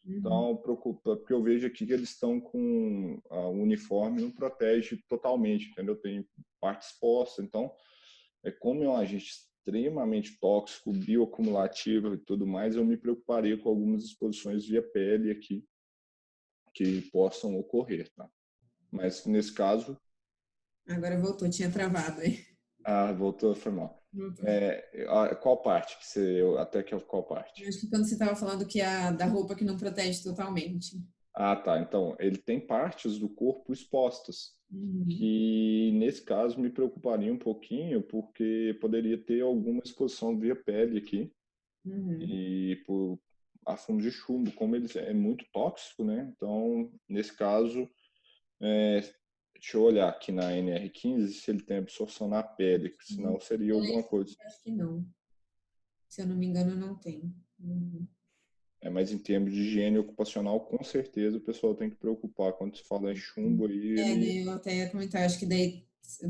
Uhum. Então, preocupa, porque eu vejo aqui que eles estão com o uniforme não protege totalmente, entendeu? Tem parte exposta. Então, como é um agente extremamente tóxico, bioacumulativo e tudo mais, eu me preocuparia com algumas exposições via pele aqui que possam ocorrer, tá? Mas nesse caso, Agora voltou, tinha travado aí. voltou, foi mal. Voltou. Qual parte que você, até que qual Eu parte? acho que quando você estava falando que a da roupa que não protege totalmente. Tá. Então, ele tem partes do corpo expostas, Uhum. que nesse caso me preocuparia um pouquinho, porque poderia ter alguma exposição via pele aqui, Uhum. e por a fundo de chumbo, como ele é muito tóxico, né? Então, nesse caso, é, deixa eu olhar aqui na NR15 se ele tem absorção na pele, Uhum. senão seria alguma coisa. Acho que não. Se eu não me engano, não tem. Uhum. Mas em termos de higiene ocupacional, com certeza o pessoal tem que preocupar quando se fala em chumbo aí, ele. Daí eu até ia comentar, acho que daí,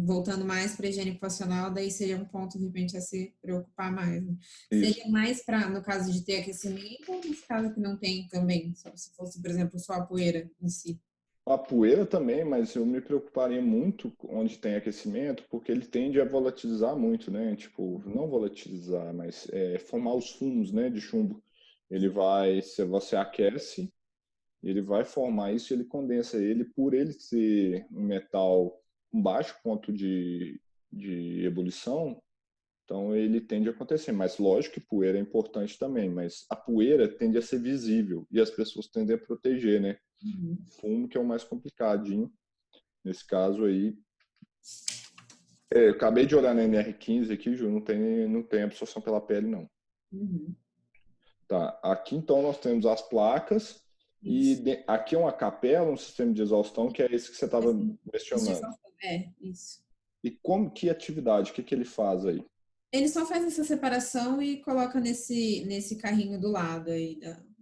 voltando mais para a higiene ocupacional, daí seria um ponto, de repente, a se preocupar mais, né? Isso. Seria mais para, no caso de ter aquecimento, ou nesse caso que não tem também? Só se fosse, por exemplo, só a poeira em si. A poeira também, mas eu me preocuparia muito onde tem aquecimento, porque ele tende a volatilizar muito, né? Tipo, não volatilizar, mas formar os fumos, né, de chumbo. Ele vai, se você aquece, ele vai formar isso e ele condensa ele, por ele ser um metal com baixo ponto de ebulição, então ele tende a acontecer. Mas lógico que poeira é importante também, mas a poeira tende a ser visível e as pessoas tendem a proteger, né? Uhum. Fumo que é o mais complicadinho. Nesse caso aí, eu acabei de olhar na NR15 aqui, Ju, não tem absorção pela pele, não. Uhum. Tá, aqui então nós temos as placas e Isso. aqui é uma capela, um sistema de exaustão, que é esse que você estava Isso questionando. isso. E como que atividade, o que que ele faz aí? Ele só faz essa separação e coloca nesse carrinho do lado aí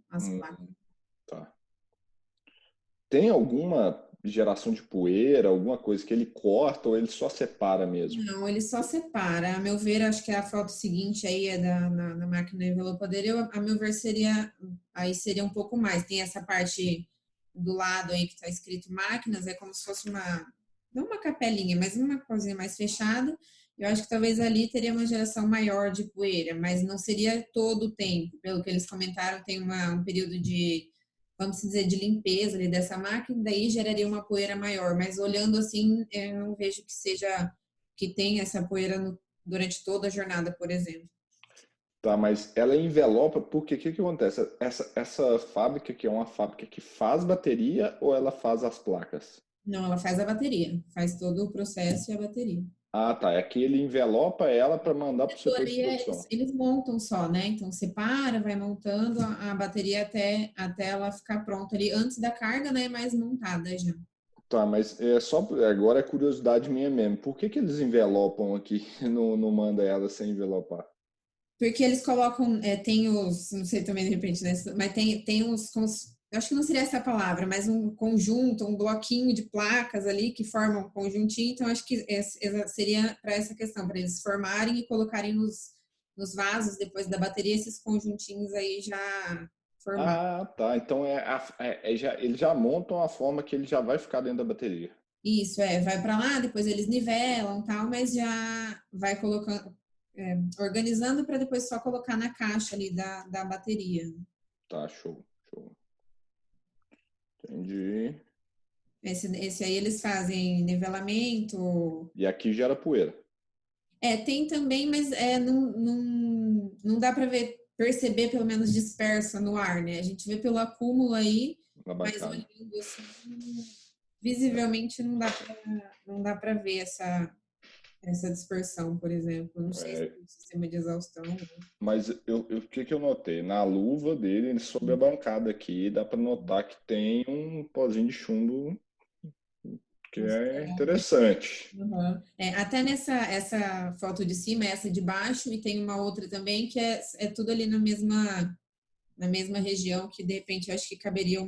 as Hum, placas. tá. Tem alguma geração de poeira, alguma coisa que ele corta ou ele só separa mesmo? Não, ele só separa. A meu ver, acho que a foto seguinte aí é na máquina envelopadeira. A meu ver, seria um pouco mais. Tem essa parte do lado aí que está escrito máquinas, é como se fosse não uma capelinha, mas uma coisinha mais fechada. Eu acho que talvez ali teria uma geração maior de poeira, mas não seria todo o tempo. Pelo que eles comentaram, tem um período de, vamos dizer, de limpeza ali dessa máquina, daí geraria uma poeira maior. Mas olhando assim, eu não vejo que tenha essa poeira durante toda a jornada, por exemplo. Tá, mas ela envelopa, porque o que que acontece? Essa fábrica aqui é uma fábrica que faz bateria ou ela faz as placas? Não, ela faz a bateria, faz todo o processo e a bateria. Tá. É que ele envelopa ela para mandar para o Setor setor de ali, eles, produção. eles montam só, né? Então separa, vai montando a bateria até ela ficar pronta ali antes da carga, né? Mais montada já. Tá, mas agora é curiosidade minha mesmo. Por que que eles envelopam aqui e não manda ela sem envelopar? Porque eles colocam, tem os, não sei também de repente, né? Mas tem os, eu acho que não seria essa a palavra, mas um conjunto, um bloquinho de placas ali que formam um conjuntinho. Então, acho que seria para essa questão, para eles formarem e colocarem nos vasos depois da bateria, esses conjuntinhos aí já formar. Ah, tá. Então eles já montam a forma que ele já vai ficar dentro da bateria. Isso, vai para lá, depois eles nivelam tal, mas já vai colocando, organizando para depois só colocar na caixa ali da bateria. Tá, show, show. Entendi. Esse aí eles fazem nivelamento. E aqui gera poeira Tem também, mas não dá para ver, perceber pelo menos dispersa no ar, né? A gente vê pelo acúmulo aí, na mas bancada. olhando assim, visivelmente não dá para ver essa dispersão, por exemplo. Não sei se É, é um sistema de exaustão. mas o que que eu notei? Na luva dele, sobre a bancada aqui, dá para notar que tem um pozinho de chumbo que é interessante. Uhum. Até essa foto de cima, essa de baixo, e tem uma outra também que é tudo ali na mesma região, que de repente eu acho que caberia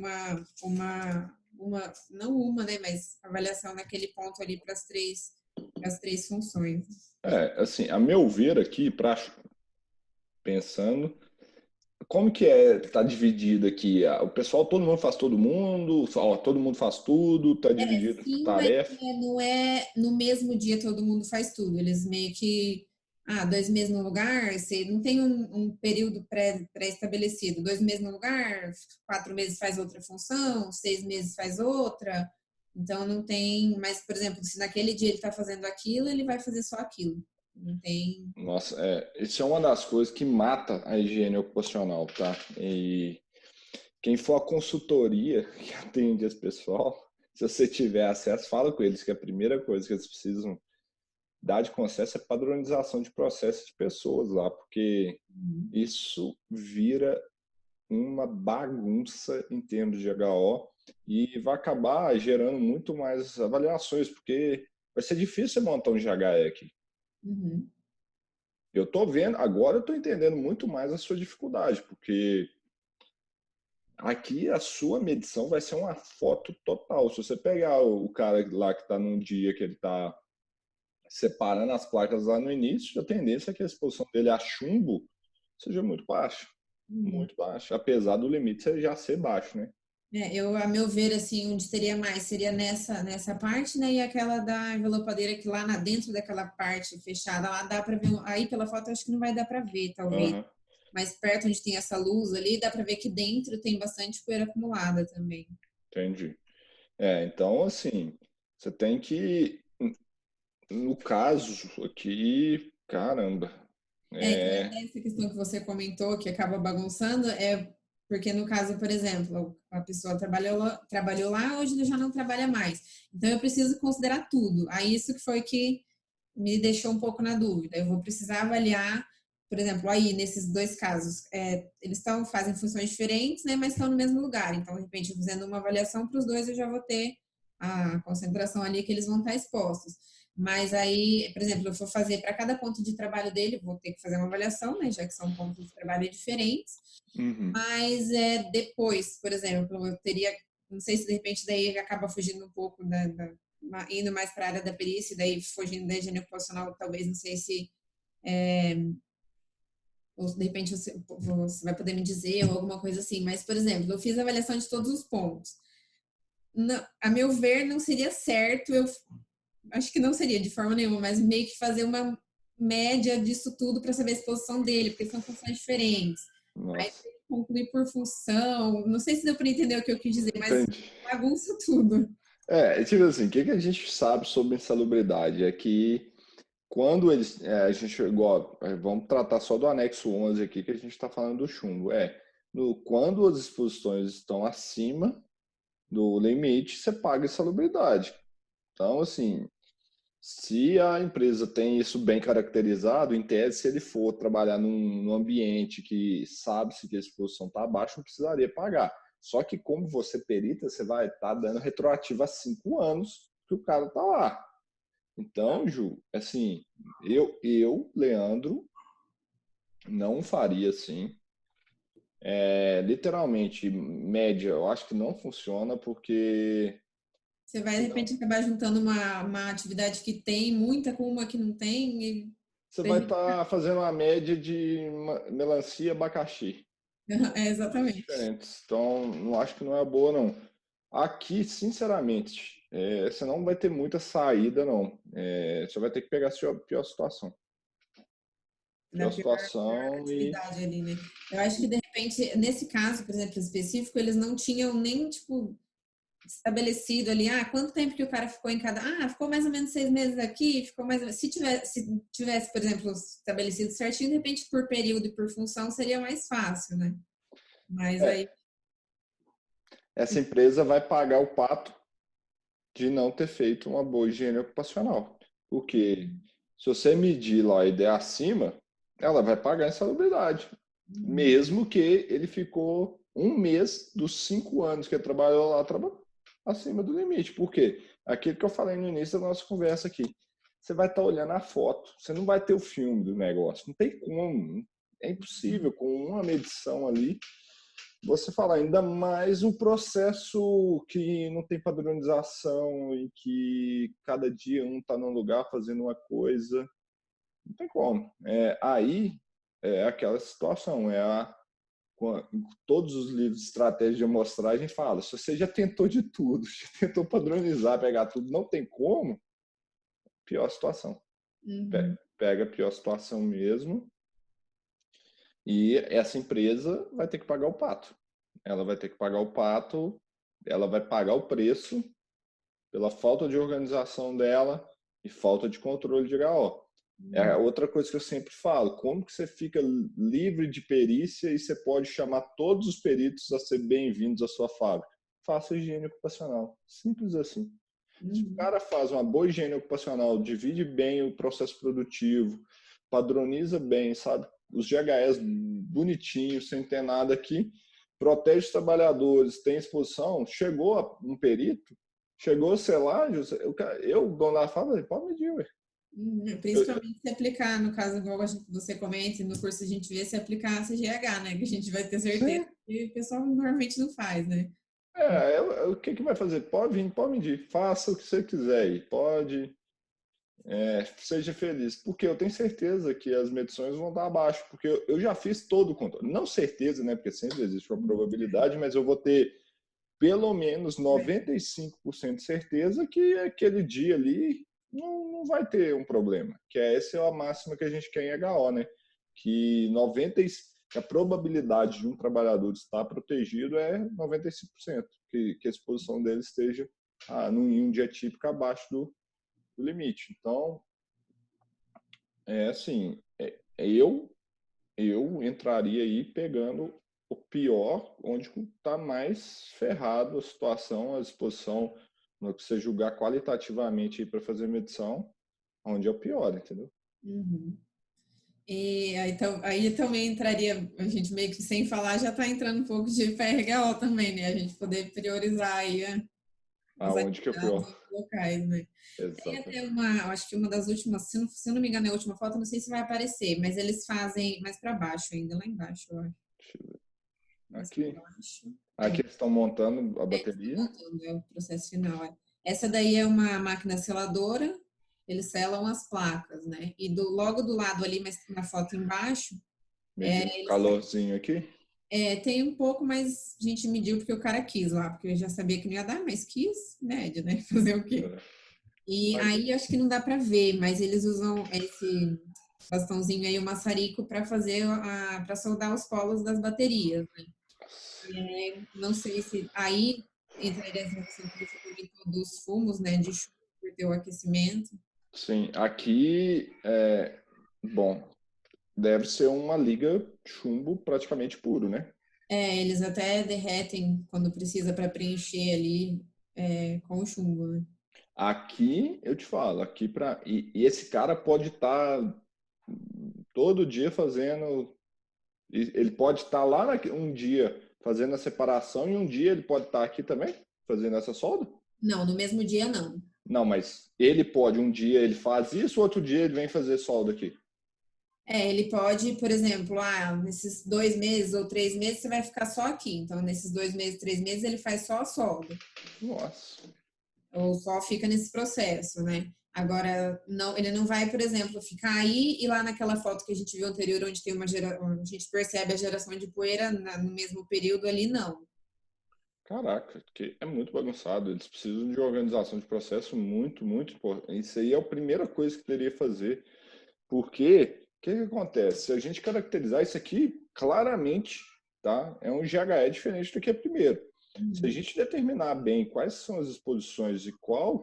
não uma, né, mas avaliação naquele ponto ali para as três funções. Assim, a meu ver aqui, pensando, como que é, tá dividido aqui? O pessoal, todo mundo faz todo mundo, ó, todo mundo faz tudo, tá dividido por Sim, mas tarefa. não é no mesmo dia todo mundo faz tudo. Eles meio que, 2 meses no lugar, você não tem um período pré-estabelecido. 2 meses no lugar, 4 meses faz outra função, 6 meses faz outra. Então não tem, mas, por exemplo, se naquele dia ele está fazendo aquilo, ele vai fazer só aquilo. Não tem. Nossa, isso é uma das coisas que mata a higiene ocupacional, tá? E quem for a consultoria que atende esse pessoal, se você tiver acesso, fala com eles que a primeira coisa que eles precisam dar de consenso é padronização de processos de pessoas lá, porque isso vira uma bagunça em termos de HO e vai acabar gerando muito mais avaliações, porque vai ser difícil você montar um GHE aqui. Uhum. Eu estou vendo, agora eu estou entendendo muito mais a sua dificuldade, porque aqui a sua medição vai ser uma foto total. Se você pegar o cara lá que está num dia que ele está separando as placas lá no início, a tendência é que a exposição dele a chumbo seja muito baixa. Uhum. Muito baixa. Apesar do limite já ser baixo, né? A meu ver, assim, onde teria mais seria nessa parte, né? E aquela da envelopadeira que lá dentro daquela parte fechada, lá dá para ver. Aí pela foto acho que não vai dar para ver, talvez. Uhum, Mas perto onde tem essa luz ali, dá para ver que dentro tem bastante poeira acumulada também. entendi. Então, assim, você tem que, no caso aqui, caramba, Então é, até essa questão que você comentou, que acaba bagunçando, porque no caso, por exemplo, a pessoa trabalhou lá, hoje já não trabalha mais. Então eu preciso considerar tudo. Aí isso que foi que me deixou um pouco na dúvida. Eu vou precisar avaliar, por exemplo, aí nesses dois casos, eles fazem funções diferentes, né, mas estão no mesmo lugar. Então, de repente, fazendo uma avaliação para os dois, eu já vou ter a concentração ali que eles vão estar expostos. Mas aí, por exemplo, eu for fazer para cada ponto de trabalho dele, vou ter que fazer uma avaliação, né, já que são pontos de trabalho diferentes. uhum. Mas depois, por exemplo, eu teria, não sei se de repente daí acaba fugindo um pouco indo mais para a área da perícia, daí fugindo da higiene ocupacional, talvez, não sei se, ou de repente você vai poder me dizer, ou alguma coisa assim. Mas, por exemplo, eu fiz a avaliação de todos os pontos. Não, a meu ver, não seria certo, eu acho que não seria de forma nenhuma, mas meio que fazer uma média disso tudo para saber a exposição dele, porque são funções diferentes. Aí Nossa, concluir por função, não sei se deu para entender o que eu quis dizer, mas entendi. bagunça tudo. Tipo assim, o que que a gente sabe sobre insalubridade? É que quando a gente, igual, vamos tratar só do anexo 11 aqui, que a gente está falando do chumbo. Quando as exposições estão acima do limite, você paga insalubridade. Então, assim, se a empresa tem isso bem caracterizado, em tese, se ele for trabalhar num ambiente que sabe-se que a exposição está abaixo, não precisaria pagar. Só que como você perita, você vai estar dando retroativo a 5 anos que o cara está lá. Então, Ju, assim, Leandro, não faria assim. Literalmente, média, eu acho que não funciona porque Você vai, de repente, acabar juntando uma atividade que tem muita com uma que não tem e você vai prejudica. estar fazendo uma média de melancia e abacaxi. Exatamente. diferentes. Então, não acho que não é boa, não. Aqui, sinceramente, você não vai ter muita saída, não. Você vai ter que pegar a sua pior situação. Da Pior pior situação e... atividade ali, né? Eu acho que, de repente, nesse caso, por exemplo, específico, eles não tinham nem, tipo, estabelecido ali, quanto tempo que o cara ficou em cada... ficou mais ou menos 6 meses aqui, ficou mais ou menos... Se tivesse, por exemplo, estabelecido certinho, de repente, por período e por função, seria mais fácil, né? Mas aí... É, essa empresa vai pagar o pato de não ter feito uma boa higiene ocupacional. Porque se você medir lá e der acima, ela vai pagar insalubridade. Mesmo que ele ficou 1 mês dos 5 anos que ele trabalhou lá acima do limite. Por quê? Aquilo que eu falei no início da nossa conversa aqui. Você vai estar olhando a foto, você não vai ter o filme do negócio. Não tem como. É impossível, com uma medição ali, você fala, ainda mais um processo que não tem padronização, em que cada dia um está num lugar fazendo uma coisa. Não tem como. Aí é aquela situação, todos os livros de estratégia de amostragem falam, se você já tentou de tudo, já tentou padronizar, pegar tudo, não tem como, pior situação. Uhum. Pega a pior situação mesmo, e essa empresa vai ter que pagar o pato. Ela vai ter que pagar o pato, ela vai pagar o preço pela falta de organização dela e falta de controle de HO. É outra coisa que eu sempre falo, como que você fica livre de perícia e você pode chamar todos os peritos a ser bem-vindos à sua fábrica? Faça higiene ocupacional. Simples assim. Se o cara faz uma boa higiene ocupacional, divide bem o processo produtivo, padroniza bem, sabe? Os GHS bonitinhos, sem ter nada aqui, protege os trabalhadores, tem exposição, chegou um perito, chegou o selágio, eu, dono da fábrica, pode medir, ué. Principalmente se aplicar, no caso, igual você comenta, no curso a gente vê se aplicar a CGH, né? Que a gente vai ter certeza Sim. que o pessoal normalmente não faz, né? O que que vai fazer? Pode vir, pode medir, faça o que você quiser aí, pode, seja feliz, porque eu tenho certeza que as medições vão dar abaixo, porque eu já fiz todo o controle, não certeza, né, porque sempre existe uma probabilidade, mas eu vou ter pelo menos 95% de certeza que aquele dia ali não vai ter um problema, que essa é a máxima que a gente quer em HO, né, que a probabilidade de um trabalhador estar protegido é 95%, que a exposição dele esteja em um dia típico abaixo do limite. Então, assim, eu entraria aí pegando o pior, onde está mais ferrado a situação, a exposição, no que você julgar qualitativamente para fazer medição, onde é o pior, entendeu? Uhum. E aí também entraria, a gente meio que sem falar, já está entrando um pouco de PRHO também, né? A gente poder priorizar aí as Aonde que é o atividades pior? e os locais, né? Tem até Exatamente. eu acho que uma das últimas, se eu não me engano, é a última foto, não sei se vai aparecer, mas eles fazem mais para baixo ainda, lá embaixo, eu acho. Deixa eu ver. Mais para Aqui, baixo. aqui eles estão montando a bateria. Montando, é o processo final. Essa daí é uma máquina seladora, eles selam as placas, né? E logo do lado ali, mas na foto embaixo, Medindo o eles calorzinho aqui. tem um pouco, mas a gente mediu porque o cara quis lá, porque eu já sabia que não ia dar, mas quis, média, né? Fazer o quê? É, E mas, aí acho que não dá para ver, mas eles usam esse bastãozinho aí, o maçarico, para fazer para soldar os polos das baterias, né? Não sei se aí entraria essa questão que você comentou dos fumos, né, de chumbo por ter o aquecimento. sim, aqui, bom, deve ser uma liga chumbo praticamente puro, né? Eles até derretem quando precisa para preencher ali com o chumbo, né? Aqui, eu te falo, e esse cara pode estar todo dia fazendo, ele pode estar lá um dia fazendo a separação e um dia ele pode estar aqui também fazendo essa solda? Não, no mesmo dia não. Não, mas ele pode, um dia ele faz isso, outro dia ele vem fazer solda aqui. Ele pode, por exemplo, nesses 2 meses ou 3 meses você vai ficar só aqui. Então, nesses 2 meses, 3 meses, ele faz só a solda. Nossa. Ou só fica nesse processo, né? Agora, não, ele não vai, por exemplo, ficar aí e lá naquela foto que a gente viu anterior, onde tem onde a gente percebe a geração de poeira no mesmo período ali, não. Caraca, que é muito bagunçado. Eles precisam de organização de processo muito, muito importante. Isso aí é a primeira coisa que deveria fazer. Porque o que acontece? Se a gente caracterizar isso aqui, claramente, tá? É um GHE diferente do que é primeiro. Se a Uhum. gente determinar bem quais são as exposições e quais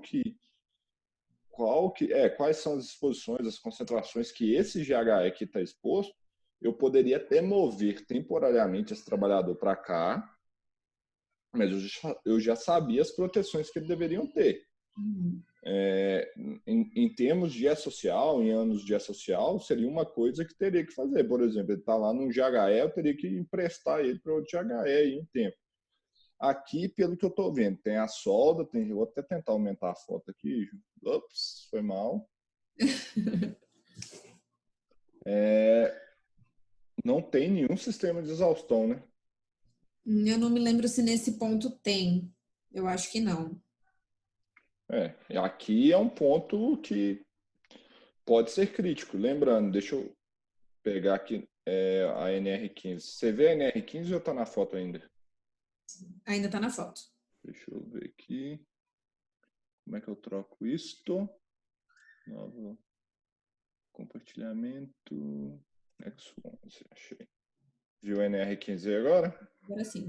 são as exposições, as concentrações que esse GHE aqui está exposto, eu poderia até mover temporariamente esse trabalhador para cá, mas eu já sabia as proteções que eles deveriam ter. Uhum. Em termos de E-social, em anos de E-social, seria uma coisa que teria que fazer. Por exemplo, ele está lá num GHE, eu teria que emprestar ele para outro GHE em um tempo. Aqui, pelo que eu estou vendo, tem a solda, vou até tentar aumentar a foto aqui. Ups, foi mal. Não tem nenhum sistema de exaustão, né? Eu não me lembro se nesse ponto tem. Eu acho que não. Aqui é um ponto que pode ser crítico. Lembrando, deixa eu pegar aqui a NR15. Você vê a NR15 ou está na foto ainda? Ainda está na foto. Deixa eu ver aqui. Como é que eu troco isto? Novo compartilhamento. X11, achei. Viu a NR15 agora? Agora sim.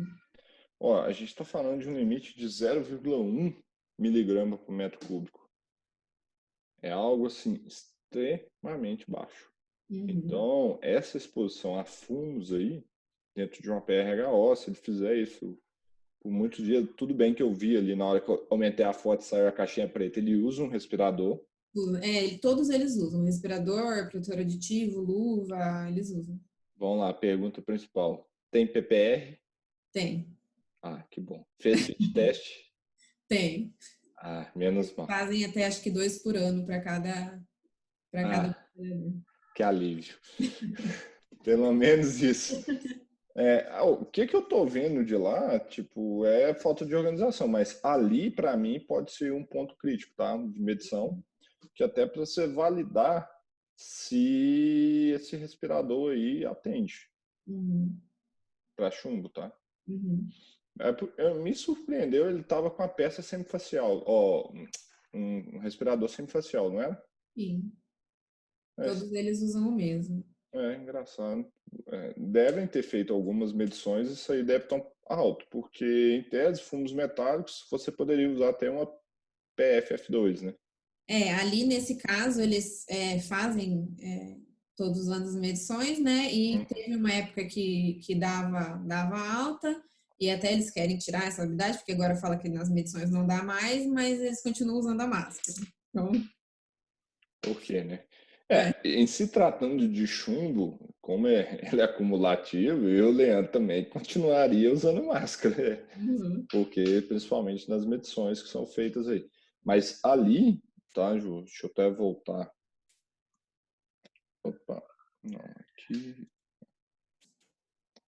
Ó, a gente está falando de um limite de 0,1 miligrama por metro cúbico. É algo assim extremamente baixo. Uhum. Então, essa exposição a fumos aí, dentro de uma PRHO, se ele fizer isso por muitos dias, tudo bem que eu vi ali na hora que eu aumentei a foto e saiu a caixinha preta, ele usa um respirador. Todos eles usam. Respirador, protetor aditivo, luva, eles usam. Vamos lá, pergunta principal. Tem PPR? Tem. Ah, que bom. Fez fit test? Tem. Ah, menos mal. Fazem até acho que 2 por ano para cada Ah, trabalhador. que alívio. Pelo menos isso. O que eu tô vendo de lá, tipo, é falta de organização, mas ali, para mim, pode ser um ponto crítico, tá? De medição, que até para você validar se esse respirador aí atende Uhum. para chumbo, tá? Uhum. Me surpreendeu, ele tava com a peça semifacial, ó, um respirador semifacial, não era? Sim. É, Todos eles usam o mesmo. engraçado. Devem ter feito algumas medições, isso aí deve estar alto, porque em tese, fumos metálicos, você poderia usar até uma PFF2, né? Ali nesse caso, eles fazem todos os anos medições, né? E Hum. teve uma época que dava alta, e até eles querem tirar essa habilidade, porque agora fala que nas medições não dá mais, mas eles continuam usando a máscara. Então, Por quê, né? é. Em se tratando de chumbo, como ele é acumulativo, eu, Leandro, também continuaria usando máscara, Uhum. porque principalmente nas medições que são feitas aí. Mas ali, tá, Ju? Deixa eu até voltar. Opa, não, aqui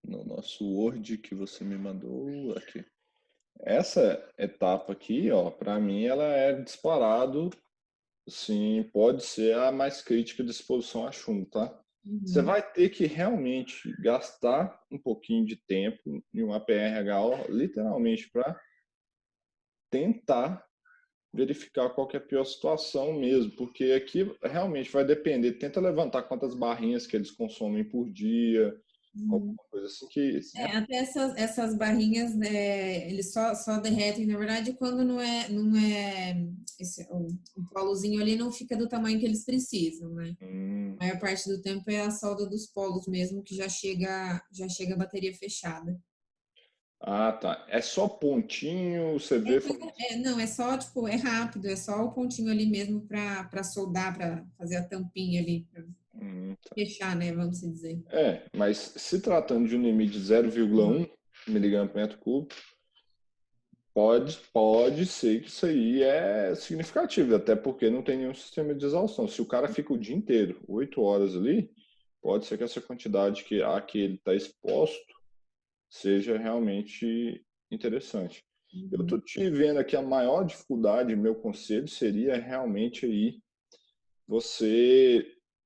no nosso Word que você me mandou, aqui. Essa etapa aqui, ó, para mim ela é disparado, sim, pode ser a mais crítica de exposição a chumbo, tá? Você Uhum. vai ter que realmente gastar um pouquinho de tempo em uma PRHO, literalmente, para tentar verificar qual que é a pior situação mesmo, porque aqui realmente vai depender. Tenta levantar quantas barrinhas que eles consomem por dia, Uhum. alguma coisa assim que Até essas barrinhas, né, eles só derretem, na verdade, quando não é o polozinho ali não fica do tamanho que eles precisam, né? hum, A maior parte do tempo é a solda dos polos mesmo, que já chega a bateria fechada. ah, tá. É só pontinho, você vê. Não, é só, tipo, é rápido, é só o pontinho ali mesmo para soldar, para fazer a tampinha ali, para Tá. fechar, né, vamos dizer. Mas se tratando de um limite de 0,1 miligrama por metro cúbico, pode ser que isso aí é significativo, até porque não tem nenhum sistema de exaustão. Se o cara fica o dia inteiro, 8 horas ali, pode ser que essa quantidade a que ele está exposto seja realmente interessante. Eu Uhum. estou te vendo aqui, a maior dificuldade, meu conselho seria realmente aí você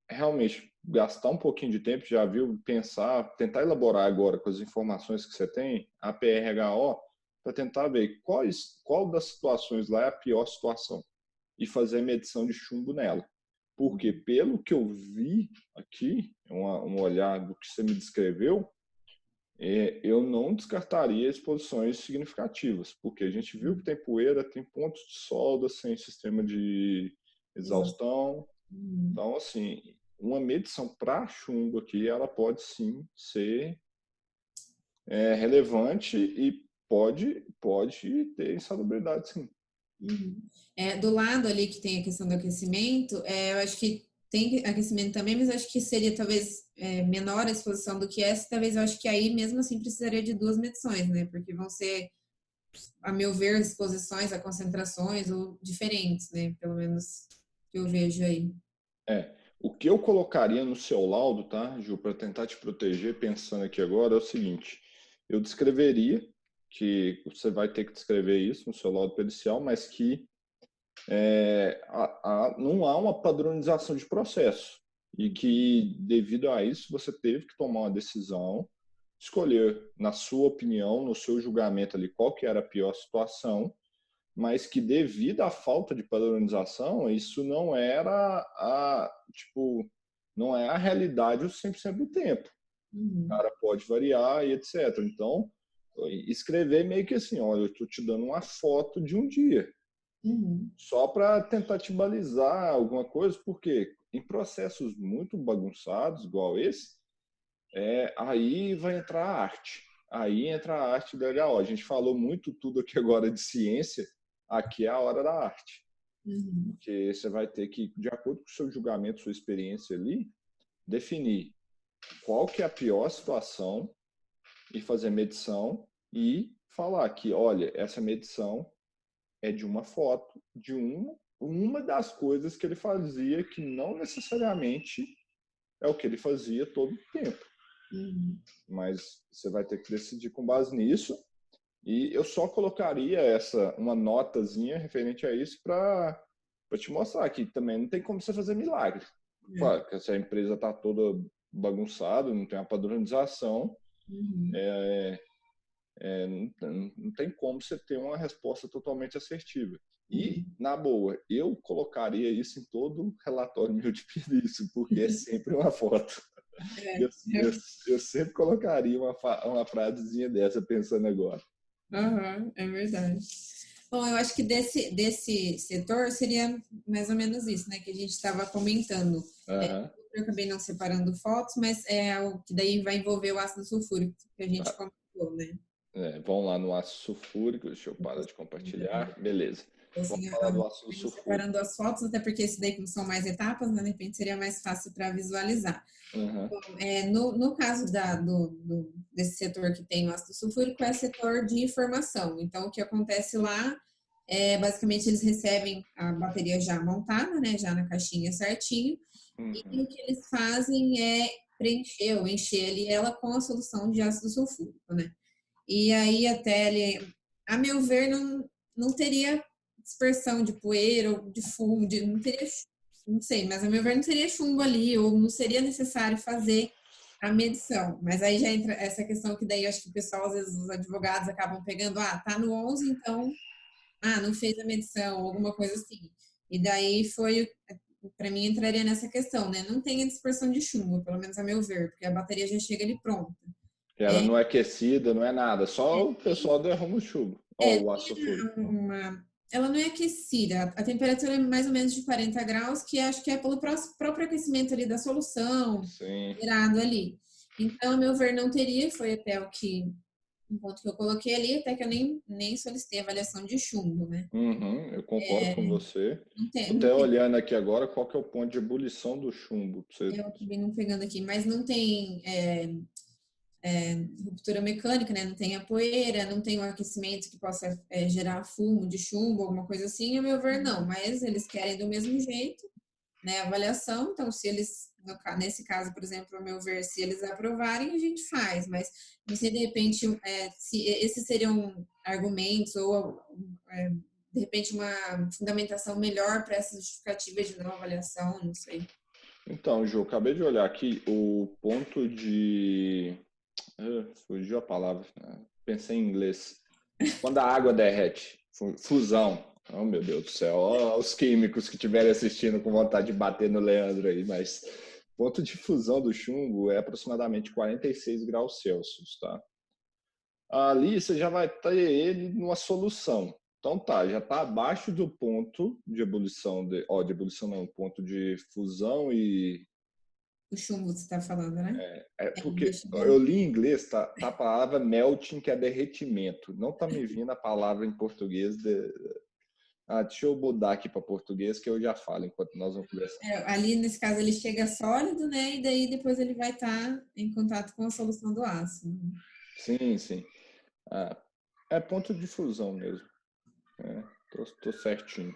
realmente gastar um pouquinho de tempo, já viu, pensar, tentar elaborar agora com as informações que você tem, a PRHO, para tentar ver qual das situações lá é a pior situação e fazer medição de chumbo nela. Porque, pelo que eu vi aqui, um olhar do que você me descreveu, eu não descartaria exposições significativas, porque a gente viu que tem poeira, tem pontos de solda sem sistema de Exato. exaustão. Então, assim, uma medição para chumbo aqui, ela pode sim ser relevante e pode ter insalubridade, sim. Uhum. Do lado ali que tem a questão do aquecimento, eu acho que tem aquecimento também, mas acho que seria talvez menor a exposição do que essa, talvez eu acho que aí mesmo assim precisaria de duas medições, né? Porque vão ser, a meu ver, exposições a concentrações ou diferentes, né? Pelo menos que eu vejo aí. O que eu colocaria no seu laudo, tá, Ju, para tentar te proteger, pensando aqui agora, é o seguinte: eu descreveria que você vai ter que descrever isso no seu laudo pericial, mas que não há uma padronização de processo e que, devido a isso, você teve que tomar uma decisão, escolher, na sua opinião, no seu julgamento ali, qual que era a pior situação, mas que, devido à falta de padronização, isso não era tipo, não é a realidade o 100% do tempo. O Uhum. cara pode variar e etc. Então, escrever meio que assim, olha, eu estou te dando uma foto de um dia, Uhum. só para tentar te balizar alguma coisa, porque em processos muito bagunçados, igual esse, aí vai entrar a arte. Aí entra a arte da HO. A gente falou muito tudo aqui agora de ciência, aqui é a hora da arte. Uhum. Porque você vai ter que, de acordo com o seu julgamento, sua experiência ali, definir qual que é a pior situação e fazer medição e falar que, olha, essa medição é de uma foto de uma das coisas que ele fazia que não necessariamente é o que ele fazia todo o tempo. Uhum. Mas você vai ter que decidir com base nisso. E eu só colocaria uma notazinha referente a isso para te mostrar que também não tem como você fazer milagre. Claro, que se a empresa está toda bagunçada, não tem a padronização, Uhum. não tem como você ter uma resposta totalmente assertiva. E, Uhum. na boa, eu colocaria isso em todo relatório meu de perícia, porque é sempre uma foto. Eu, eu, É. eu sempre colocaria uma frasezinha dessa pensando agora. Aham, é verdade. Bom, eu acho que desse setor seria mais ou menos isso, né, que a gente estava comentando. Aham. Eu acabei não separando fotos, mas é o que daí vai envolver o ácido sulfúrico que a gente Tá. comentou, né? Vamos lá no ácido sulfúrico, deixa eu parar de compartilhar. Beleza. Então, Vamos assim, falar do ácido sulfúrico. separando as fotos, até porque esse daí, como são mais etapas, né, de repente seria mais fácil para visualizar. Uhum. No caso desse setor que tem o ácido sulfúrico, é setor de informação. Então, o que acontece lá basicamente, eles recebem a bateria já montada, né, já na caixinha certinho, e Uhum. o que eles fazem é preencher ou encher ali ela com a solução de ácido sulfúrico, né? E aí até ele, a meu ver, não teria dispersão de poeira ou de fumo, não teria, não sei, mas a meu ver não teria chumbo ali, ou não seria necessário fazer a medição. Mas aí já entra essa questão que daí eu acho que o pessoal, às vezes os advogados acabam pegando, tá no 11, então, não fez a medição, ou alguma coisa assim. E daí para mim entraria nessa questão, né? Não tem a dispersão de chumbo, pelo menos a meu ver, porque a bateria já chega ali pronta. Ela não é aquecida, não é nada, só o pessoal derrama o chumbo. Ó, o Tem ácido sulfúrico. ela não é aquecida, a temperatura é mais ou menos de 40 graus, que acho que é pelo próprio aquecimento ali da solução, Sim. gerado ali. Então, a meu ver, não teria, foi até um ponto que eu coloquei ali, até que eu nem solicitei avaliação de chumbo, né? Uhum, eu concordo com você. Estou Não até tem, olhando aqui agora qual que é o ponto de ebulição do chumbo. eu acabei não pegando aqui, mas não tem ruptura mecânica, né? Não tem a poeira, não tem o aquecimento que possa gerar fumo de chumbo, alguma coisa assim, a meu ver, não. Mas eles querem do mesmo jeito, né? A avaliação, então, se eles, nesse caso, por exemplo, a meu ver, se eles aprovarem, a gente faz, mas não sei, de repente, se esses seriam argumentos ou de repente, uma fundamentação melhor para essa justificativa de não avaliação, não sei. Então, Ju, acabei de olhar aqui o ponto de... fugiu a palavra, pensei em inglês. Quando a água derrete, fusão. Oh, meu Deus do céu, ó, os químicos que estiverem assistindo com vontade de bater no Leandro aí, mas ponto de fusão do chumbo é aproximadamente 46 graus Celsius, tá? Ali você já vai ter ele numa solução. Então tá, já está abaixo do ponto de ebulição, de ebulição não, ponto de fusão e... O chumbo você está falando, né? Porque eu li em inglês, tá a palavra melting, que é derretimento. Não tá me vindo a palavra em português. Deixa eu mudar aqui para português, que eu já falo enquanto nós vamos conversar. Ali, nesse caso, ele chega sólido, né? E daí depois ele vai estar em contato com a solução do ácido. Sim, sim. É ponto de fusão mesmo. Tô certinho.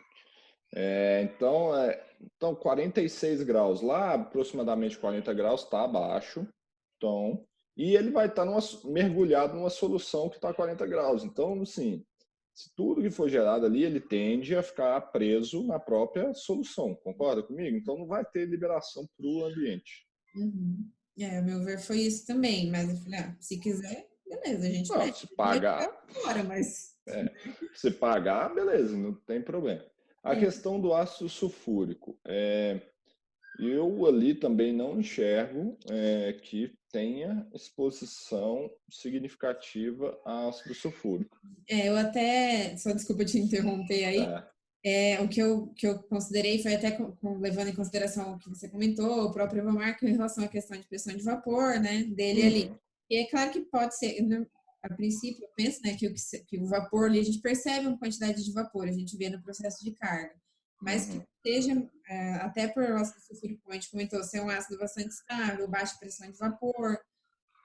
Então, 46 graus. Lá, aproximadamente 40 graus, está abaixo. Então, e ele vai estar mergulhado numa solução que está a 40 graus. Então, assim, se tudo que for gerado ali, ele tende a ficar preso na própria solução. Concorda comigo? Então, não vai ter liberação para o ambiente. Uhum. A meu ver, foi isso também. Mas eu falei, se quiser, beleza, a gente Não, vai. se pagar... Fora, mas... se pagar, beleza, não tem problema. A questão do ácido sulfúrico. Eu ali também não enxergo que tenha exposição significativa a ácido sulfúrico. Eu até, só desculpa te interromper aí, o que eu considerei foi até levando em consideração o que você comentou, o próprio Ivomar, em relação à questão de pressão de vapor, né, dele ali. E é claro que pode ser, a princípio, eu penso, né, que o vapor ali, a gente percebe uma quantidade de vapor, a gente vê no processo de carga, mas que seja, até por ácido sulfúrico, como a gente comentou, ser um ácido bastante estável, baixa pressão de vapor,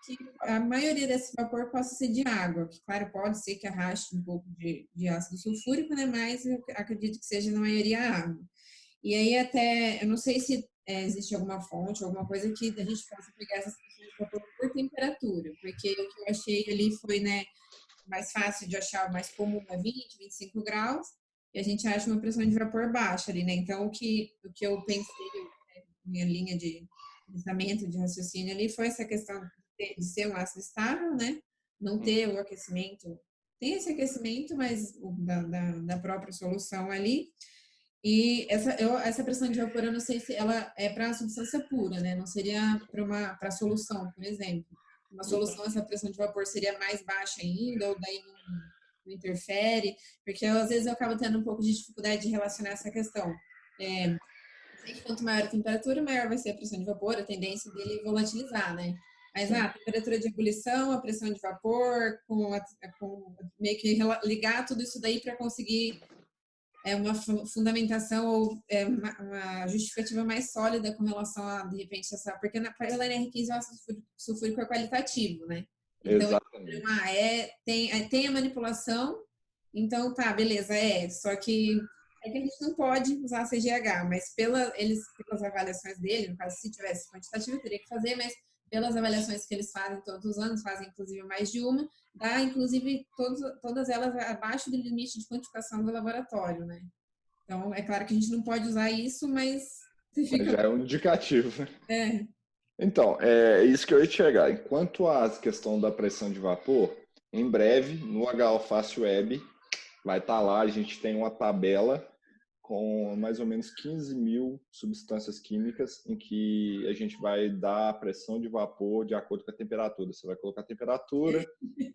que a maioria desse vapor possa ser de água, que claro, pode ser que arraste um pouco de ácido sulfúrico, né, mas eu acredito que seja na maioria água. E aí até, eu não sei se existe alguma fonte, alguma coisa que a gente possa pegar essas pressões de vapor por temperatura, porque o que eu achei ali foi, né, mais fácil de achar, o mais comum é 20, 25 graus, e a gente acha uma pressão de vapor baixa ali, né? Então, o que eu pensei, minha linha de pensamento, de raciocínio ali, foi essa questão de ser um ácido estável, né? Não ter o aquecimento, tem esse aquecimento, mas da própria solução ali. E essa pressão de vapor, eu não sei se ela é para a substância pura, né? Não seria para a solução, por exemplo. Uma solução, essa pressão de vapor seria mais baixa ainda, ou daí não interfere, porque às vezes eu acabo tendo um pouco de dificuldade de relacionar essa questão. Sei que quanto maior a temperatura, maior vai ser a pressão de vapor, a tendência dele volatilizar, né? Mas a temperatura de ebulição, a pressão de vapor, com meio que ligar tudo isso daí para conseguir uma fundamentação ou uma justificativa mais sólida com relação a, de repente, essa... Porque pela NR15 o ácido sulfúrico é qualitativo, né? Então, Exatamente. tem a manipulação, então tá, beleza, só que é que a gente não pode usar CGH, mas pelas avaliações dele, no caso, se tivesse quantitativo, eu teria que fazer, mas pelas avaliações que eles fazem todos os anos, fazem inclusive mais de uma, dá inclusive todas elas abaixo do limite de quantificação do laboratório, né? Então, é claro que a gente não pode usar isso, mas você Mas fica... já é um indicativo. Então, é isso que eu ia chegar. Enquanto a questão da pressão de vapor, em breve, no HO Web, vai estar lá, a gente tem uma tabela com mais ou menos 15 mil substâncias químicas em que a gente vai dar a pressão de vapor de acordo com a temperatura. Você vai colocar a temperatura,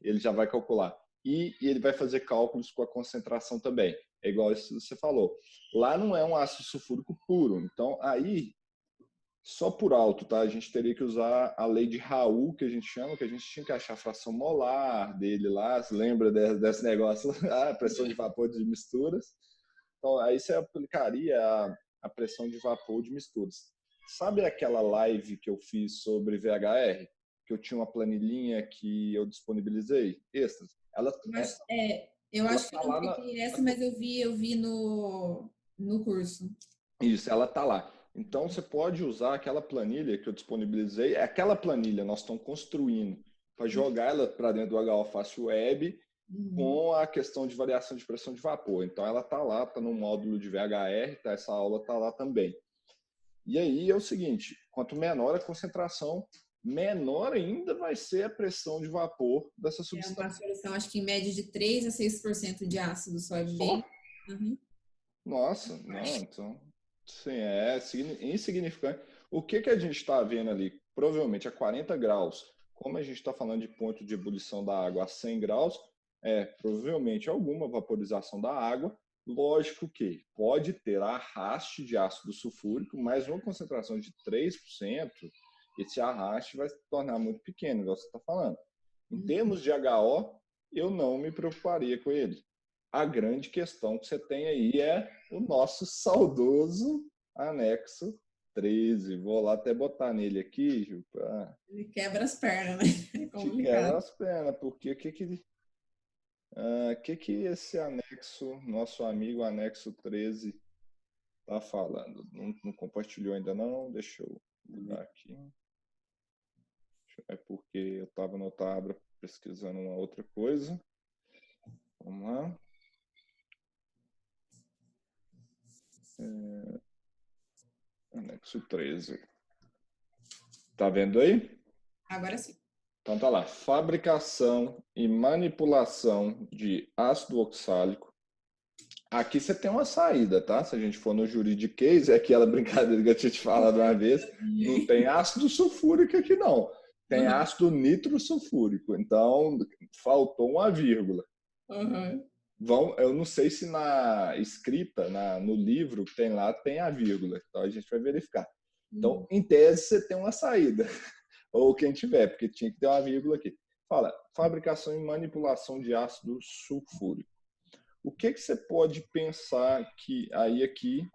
ele já vai calcular. E ele vai fazer cálculos com a concentração também. É igual isso que você falou. Lá não é um ácido sulfúrico puro. Então, aí, só por alto, tá? A gente teria que usar a lei de Raoult, que a gente chama, que a gente tinha que achar a fração molar dele lá. Você lembra desse negócio? Pressão de vapor de misturas. Então, aí você aplicaria a pressão de vapor de misturas. Sabe aquela live que eu fiz sobre VHR? Que eu tinha uma planilhinha que eu disponibilizei, extras? Eu acho que eu não peguei essa, mas eu vi no curso. Isso, ela está lá. Então, você pode usar aquela planilha que eu disponibilizei. Aquela planilha nós estamos construindo para jogar ela para dentro do HO Fácil Web com a questão de variação de pressão de vapor. Então, ela está lá, está no módulo de VHR, tá? Essa aula está lá também. E aí é o seguinte, quanto menor a concentração, menor ainda vai ser a pressão de vapor dessa É uma substância. solução, acho que em média de 3 a 6% de ácido só, é Só? bem... Uhum. Nossa, não, então, sim, é insignificante. O que que a gente está vendo ali? Provavelmente a 40 graus, como a gente está falando de ponto de ebulição da água a 100 graus, provavelmente alguma vaporização da água. Lógico que pode ter arraste de ácido sulfúrico, mas uma concentração de 3%, esse arraste vai se tornar muito pequeno, igual você está falando. Em termos de HO, eu não me preocuparia com ele. A grande questão que você tem aí é o nosso saudoso anexo 13. Vou lá até botar nele aqui, Gil, para Ele quebra as pernas, né? É te quebra complicado. as pernas, porque que esse anexo, nosso amigo anexo 13, tá falando? Não compartilhou ainda não? Deixa eu mudar aqui. É porque eu estava no Tabra pesquisando uma outra coisa. Vamos lá. Anexo 13. Tá vendo aí? Agora sim. Então tá lá, fabricação e manipulação de ácido oxálico. Aqui você tem uma saída, tá? Se a gente for no juridiquês, é aquela brincadeira que eu tinha te falado uma vez, não tem ácido sulfúrico aqui não, tem Uhum. ácido nitrosulfúrico, então faltou uma vírgula. Uhum. Eu não sei se na escrita, no livro que tem lá, tem a vírgula, então a gente vai verificar. Então, em tese, você tem uma saída. Ou quem tiver, porque tinha que ter uma vírgula aqui. Fala, fabricação e manipulação de ácido sulfúrico. O que você pode pensar que aí aqui,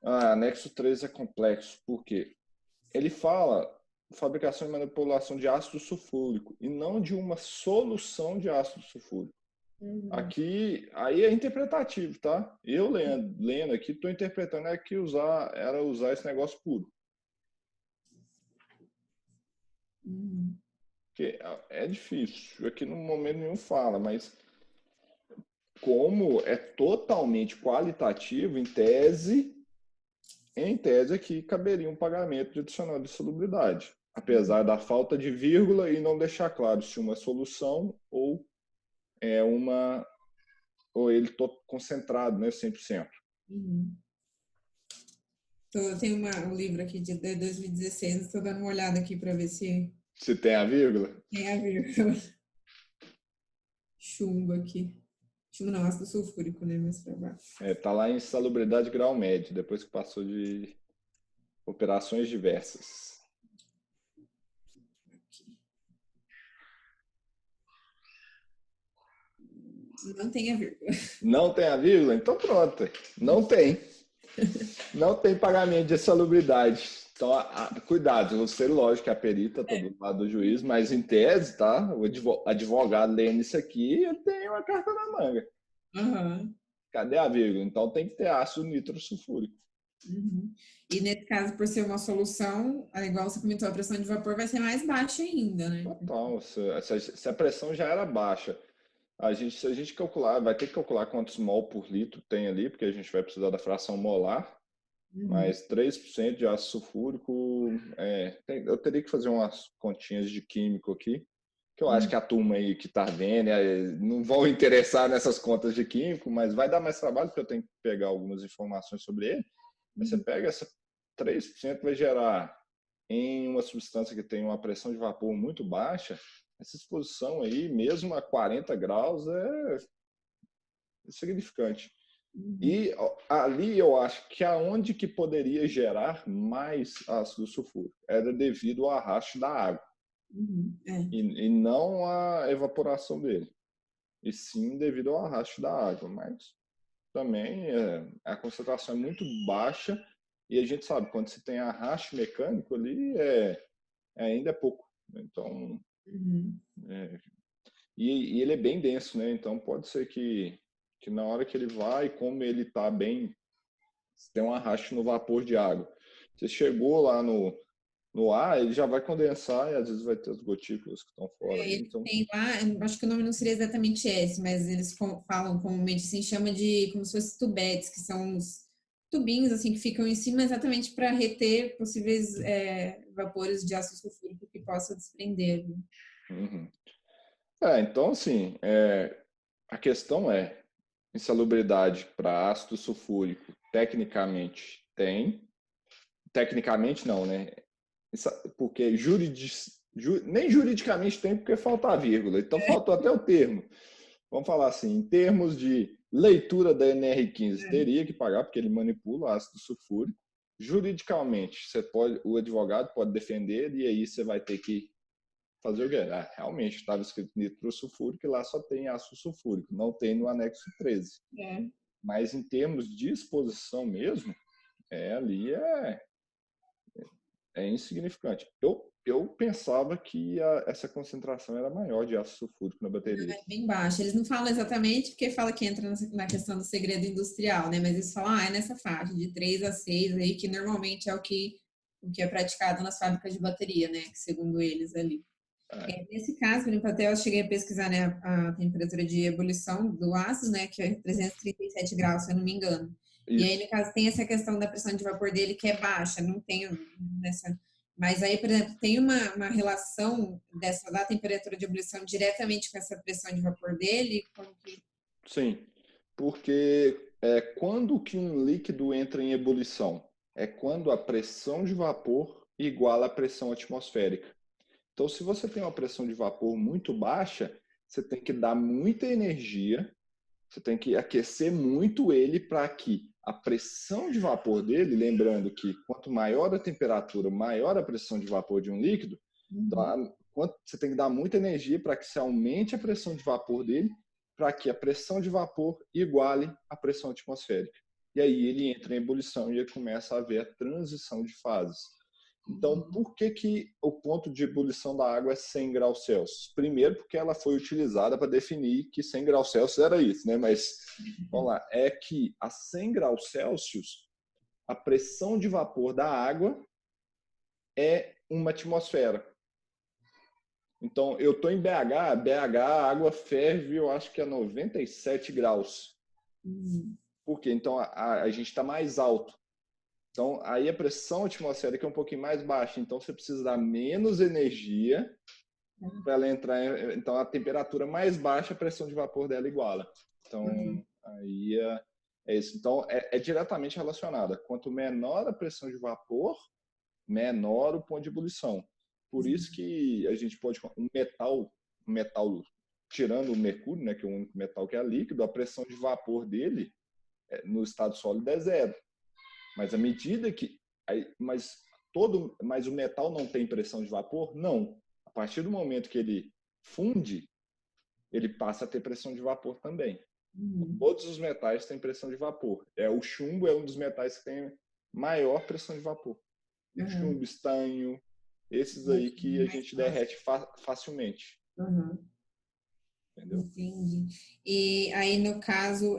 anexo 3 é complexo, porque ele fala fabricação e manipulação de ácido sulfúrico e não de uma solução de ácido sulfúrico. Aqui, aí é interpretativo, tá? Eu lendo aqui, estou interpretando que era usar esse negócio puro. Porque é difícil, aqui no momento nenhum fala, mas como é totalmente qualitativo, em tese aqui caberia um pagamento de adicional de salubridade, apesar da falta de vírgula e não deixar claro se uma solução ou é uma ou ele concentrado, né, 100%. Eu tenho um livro aqui de 2016, estou dando uma olhada aqui para ver se Se tem a vírgula? tem a vírgula. Chumbo aqui. Chumbo não, ácido sulfúrico, né? Mais para baixo. Tá lá em salubridade grau médio, depois que passou de operações diversas. Não tem a vírgula. Não tem a vírgula? Então pronto. Não tem. Não tem pagamento de salubridade. Então, cuidado, eu sei, lógico que a perita está do lado do juiz, mas em tese, tá? O advogado lendo isso aqui, ele tem uma carta na manga. Uhum. Cadê a vírgula? Então tem que ter ácido nitrosulfúrico. E nesse caso, por ser uma solução, igual você comentou, a pressão de vapor vai ser mais baixa ainda, né? Total. Se a pressão já era baixa, se a gente calcular, vai ter que calcular quantos mol por litro tem ali, porque a gente vai precisar da fração molar. Mas 3% de ácido sulfúrico, eu teria que fazer umas continhas de químico aqui, que eu acho que a turma aí que está vendo não vão interessar nessas contas de químico, mas vai dar mais trabalho, porque eu tenho que pegar algumas informações sobre ele. Mas você pega essa 3%, vai gerar em uma substância que tem uma pressão de vapor muito baixa, essa exposição aí, mesmo a 40 graus, é significante. E ali eu acho que aonde que poderia gerar mais ácido sulfúrico era devido ao arraste da água. E não a evaporação dele. E sim devido ao arraste da água. Mas também a concentração é muito baixa e a gente sabe, quando se tem arraste mecânico ali, ainda é pouco. Então, e ele é bem denso, né? Então pode ser que na hora que ele vai, como ele está bem, tem um arraste no vapor de água. Você chegou lá no ar, ele já vai condensar e às vezes vai ter as gotículas que estão fora ali. Ele Então, tem lá, eu acho que o nome não seria exatamente esse, mas eles falam comumente assim, chama de como se fosse tubetes, que são uns tubinhos assim que ficam em cima exatamente para reter possíveis vapores de ácido sulfúrico que possa desprender. Viu? uhum. Então assim, a questão é, insalubridade para ácido sulfúrico, tecnicamente tem, tecnicamente não, né? Porque nem juridicamente tem, porque falta a vírgula, então faltou até o termo. Vamos falar assim, em termos de leitura da NR15, teria que pagar, porque ele manipula ácido sulfúrico. Juridicamente, o advogado pode defender, e aí você vai ter que fazer o quê? Realmente, estava escrito nitrosulfúrico e lá só tem ácido sulfúrico, não tem no anexo 13. Mas em termos de exposição mesmo, ali é insignificante. Eu pensava que essa concentração era maior de ácido sulfúrico na bateria. É bem baixo. Eles não falam exatamente porque fala que entra na questão do segredo industrial, né? Mas eles falam, é nessa faixa de 3 a 6 aí, que normalmente é o que é praticado nas fábricas de bateria, né? Que segundo eles ali. Nesse caso, por exemplo, até eu cheguei a pesquisar, né, a temperatura de ebulição do ácido, né, que é 337 graus, se eu não me engano. E aí, Isso. no caso, tem essa questão da pressão de vapor dele que é baixa, não tem nessa. Mas aí, por exemplo, tem uma relação da temperatura de ebulição diretamente com essa pressão de vapor dele? Como que... Sim, porque quando que um líquido entra em ebulição? É quando a pressão de vapor iguala a pressão atmosférica. Então, se você tem uma pressão de vapor muito baixa, você tem que dar muita energia, você tem que aquecer muito ele para que a pressão de vapor dele, lembrando que quanto maior a temperatura, maior a pressão de vapor de um líquido, então, você tem que dar muita energia para que se aumente a pressão de vapor dele, para que a pressão de vapor iguale a pressão atmosférica. E aí ele entra em ebulição e começa a haver a transição de fases. Então, por que o ponto de ebulição da água é 100 graus Celsius? Primeiro, porque ela foi utilizada para definir que 100 graus Celsius era isso, né? Mas, vamos lá, é que a 100 graus Celsius, a pressão de vapor da água é uma atmosfera. Então, eu estou em BH, a água ferve, eu acho que a 97 graus. Por quê? Então, a gente está mais alto. Então, aí a pressão atmosférica é um pouquinho mais baixa. Então, você precisa dar menos energia para ela entrar. Então, a temperatura mais baixa, a pressão de vapor dela iguala. Então, aí é isso. Então, é diretamente relacionada. Quanto menor a pressão de vapor, menor o ponto de ebulição. Por isso que a gente pode... Um metal tirando o mercúrio, né, que é o único metal que é líquido, a pressão de vapor dele no estado sólido é zero. Mas à medida que... Mas o metal não tem pressão de vapor? Não. A partir do momento que ele funde, ele passa a ter pressão de vapor também. Todos os metais têm pressão de vapor. O chumbo é um dos metais que tem maior pressão de vapor. Chumbo, estanho, esses aí que a gente derrete facilmente. Entendeu? Entendi. E aí, no caso,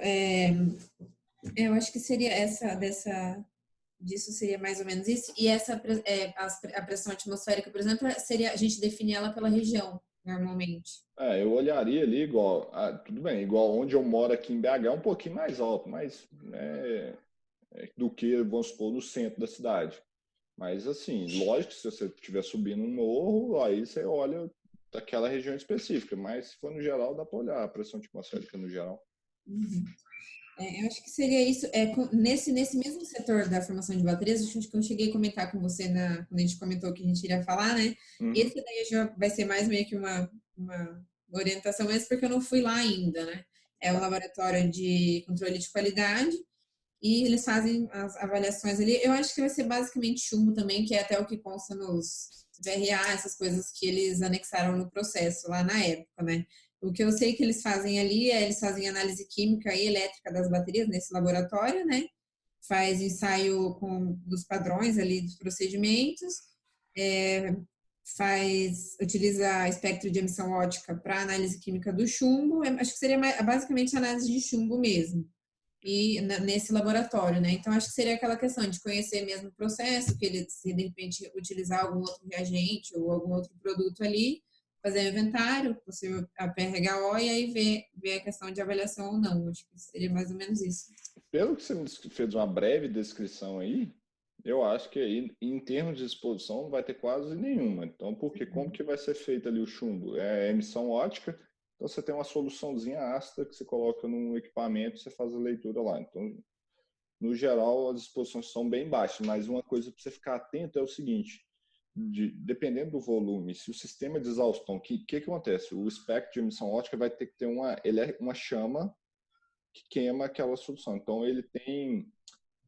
eu acho que seria disso seria mais ou menos isso. E a pressão atmosférica, por exemplo, seria a gente definir ela pela região, normalmente. Eu olharia ali igual, tudo bem, igual onde eu moro aqui em BH é um pouquinho mais alto, mas do que, vamos supor, no centro da cidade. Mas assim, lógico que se você estiver subindo um morro, aí você olha daquela região específica, mas se for no geral, dá para olhar a pressão atmosférica no geral. Eu acho que seria isso. Nesse mesmo setor da formação de baterias, acho que eu cheguei a comentar com você quando a gente comentou que a gente iria falar, né? Esse daí já vai ser mais meio que uma orientação mesmo, porque eu não fui lá ainda, né? É um laboratório de controle de qualidade e eles fazem as avaliações ali. Eu acho que vai ser basicamente chumbo também, que é até o que consta nos VRA, essas coisas que eles anexaram no processo lá na época, né? O que eu sei que eles fazem ali eles fazem análise química e elétrica das baterias nesse laboratório, né? Faz ensaio dos padrões ali dos procedimentos, utiliza espectro de emissão óptica para análise química do chumbo. Acho que seria basicamente análise de chumbo mesmo. e nesse laboratório, né? Então, acho que seria aquela questão de conhecer mesmo o processo, que ele, se de repente utilizar algum outro reagente ou algum outro produto ali, fazer o inventário, possível a PRHO, e aí ver a questão de avaliação ou não. Acho que seria mais ou menos isso. Pelo que você me fez uma breve descrição aí, eu acho que aí, em termos de exposição, não vai ter quase nenhuma. Então, porque como que vai ser feito ali o chumbo? É emissão ótica, então você tem uma soluçãozinha ácida que você coloca num equipamento e você faz a leitura lá. Então, no geral, as exposições são bem baixas, mas uma coisa para você ficar atento é o seguinte, dependendo do volume, se o sistema de exaustão, que acontece? O espectro de emissão ótica vai ter que ter uma chama que queima aquela solução. Então, ele tem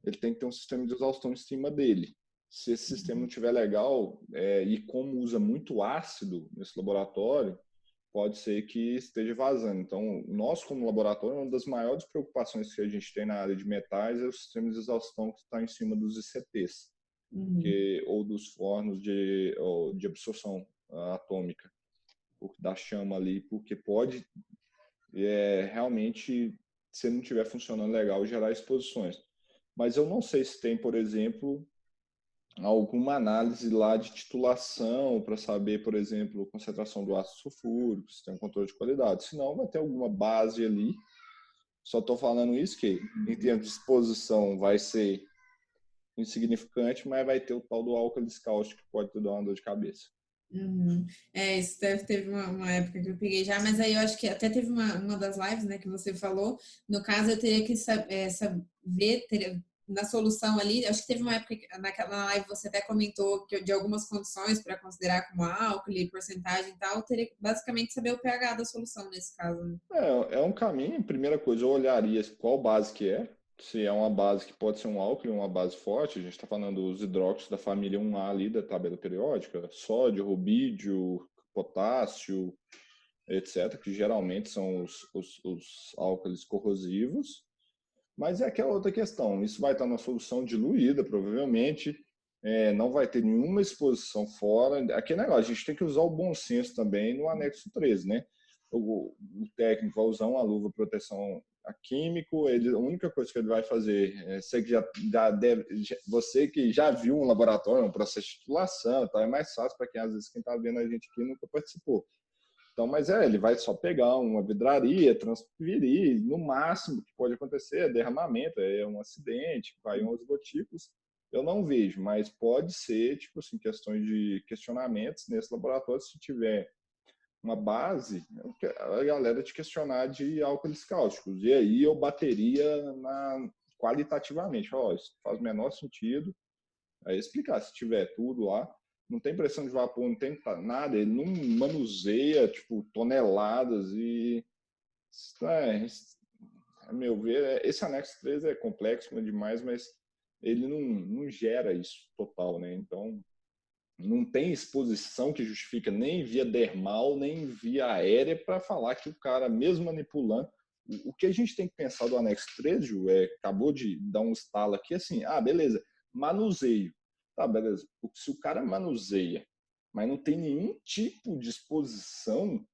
que ter um sistema de exaustão em cima dele. Se esse sistema não estiver legal, e como usa muito ácido nesse laboratório, pode ser que esteja vazando. Então, nós, como laboratório, uma das maiores preocupações que a gente tem na área de metais é o sistema de exaustão que está em cima dos ICTs, ou dos fornos de absorção atômica, da chama ali, porque pode realmente, se não estiver funcionando legal, gerar exposições. Mas eu não sei se tem, por exemplo, alguma análise lá de titulação para saber, por exemplo, a concentração do ácido sulfúrico, se tem um controle de qualidade. Se não, vai ter alguma base ali. Só estou falando isso que, em termos de exposição, vai ser insignificante, mas vai ter o tal do álcool cáustico que pode te dar uma dor de cabeça. Uhum. Isso teve uma época que eu peguei já, mas aí eu acho que até teve uma das lives, né, que você falou. No caso, eu teria que saber na solução ali. Acho que teve uma época que naquela live você até comentou que de algumas condições para considerar como álcool e porcentagem e tal. Eu teria que basicamente saber o pH da solução nesse caso, né? É um caminho. Primeira coisa, eu olharia qual base que é. Se é uma base que pode ser um álcool, uma base forte, a gente está falando dos hidróxidos da família 1A ali da tabela periódica, sódio, rubídio, potássio, etc., que geralmente são os álcalis corrosivos. Mas é aquela outra questão, isso vai estar na solução diluída, provavelmente, não vai ter nenhuma exposição fora. Aquele negócio, a gente tem que usar o bom senso também no anexo 13, né? O técnico vai usar uma luva de proteção a químico, a única coisa que ele vai fazer, você que você que já viu um laboratório, um processo de titulação, tá, é mais fácil para quem às vezes quem está vendo a gente aqui nunca participou. Então, mas ele vai só pegar uma vidraria, transferir, no máximo que pode acontecer é derramamento, é um acidente, caiu uns gotículos. Eu não vejo, mas pode ser, tipo assim, questões de questionamentos nesse laboratório, se tiver uma base, a galera te questionar de álcools cáusticos. E aí eu bateria qualitativamente. Ó, isso faz o menor sentido. Aí explicar, se tiver tudo lá, não tem pressão de vapor, não tem nada, ele não manuseia, tipo, toneladas e... a meu ver, esse anexo 3 é complexo demais, mas ele não gera isso total, né? Então, não tem exposição que justifica nem via dermal, nem via aérea para falar que o cara, mesmo manipulando... O que a gente tem que pensar do anexo 3, Ju, acabou de dar um estalo aqui, assim, beleza, manuseio. Tá, beleza. Se o cara manuseia, mas não tem nenhum tipo de exposição,